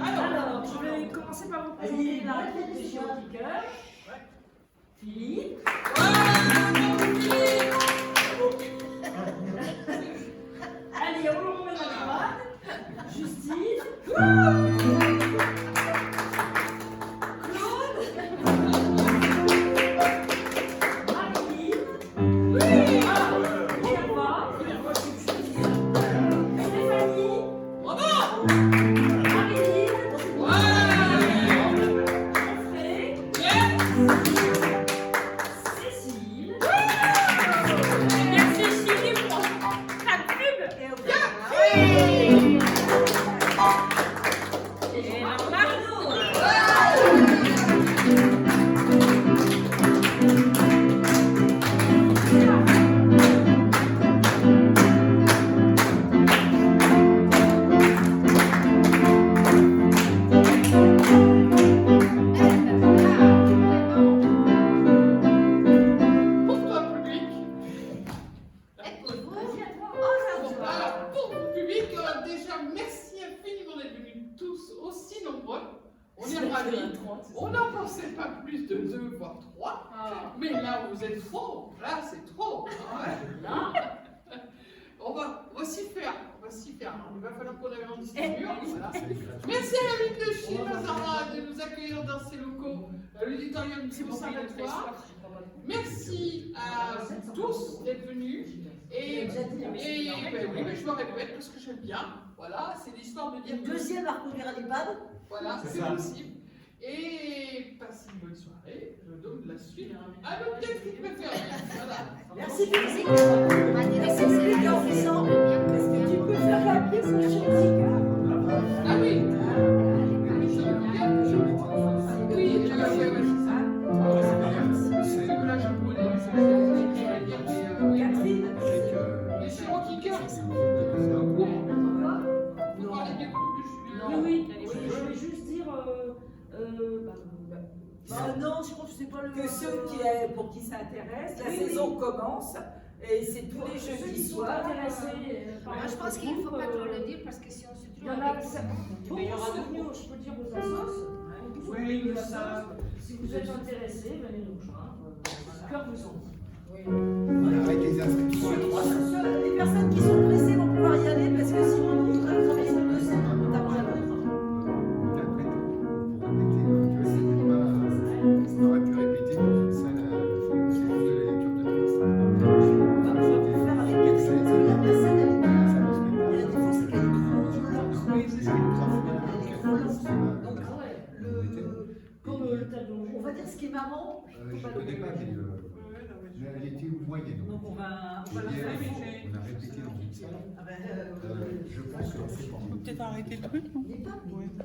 Alors, je vais commencer par vous présenter la réponse des géotiqueurs. Philippe. Allez, on remet la camarade. Justine. On n'en pensait pas plus de 2 voire 3, mais là où vous êtes trop, là c'est trop. Hein. On va s'y faire, Il va falloir qu'on agrandisse les murs. Voilà. Merci à la ville de Chine, Zara, de nous accueillir dans ces locaux, l'auditorium du conservatoire. Merci à tous d'être venus. Et ben oui, mais je me répète parce que j'aime bien. Voilà, c'est l'histoire de dire. Deuxième à reconduire à l'EHPAD. Voilà, c'est possible. Et passez une bonne soirée. Je donne la suite à notre pièce qui préfère. Voilà. Merci Philippe. Merci Philippe Jean-Vincent. Est-ce que tu peux faire la pièce de Jessica? Ah oui. Non, je crois que c'est pas le. Que ceux pour qui ça intéresse, la saison commence et c'est tous les jeudis soirs. Moi, je pense qu'il ne faut pas trop le dire parce que si on se trouve. Il y en a beaucoup, je peux dire aux assos. Oui, mais ça Si vous êtes intéressé, venez nous rejoindre. Le cœur vous en dit. On arrête les inscriptions. Les personnes qui sont pressées vont pouvoir y aller parce que sinon on voudrait travailler sur le centre, notamment la vôtre. On aurait pu répéter dans une salle, c'est juste de la lecture de texte. On va faire avec quelqu'un. La scène, elle est bien. Il y a des fois, c'est qu'elle est trop lente. Oui, c'est ça. Elle est trop lente. Donc, Ah ouais. comme le tableau, on va dire ce qui est marrant. Je ne connais pas, mais elle était moyenne. Donc on va On la faire. a répété dans une salle. Ah ben, Je pense que c'est bon. Peut-être arrêter le truc, non? il n'est pas.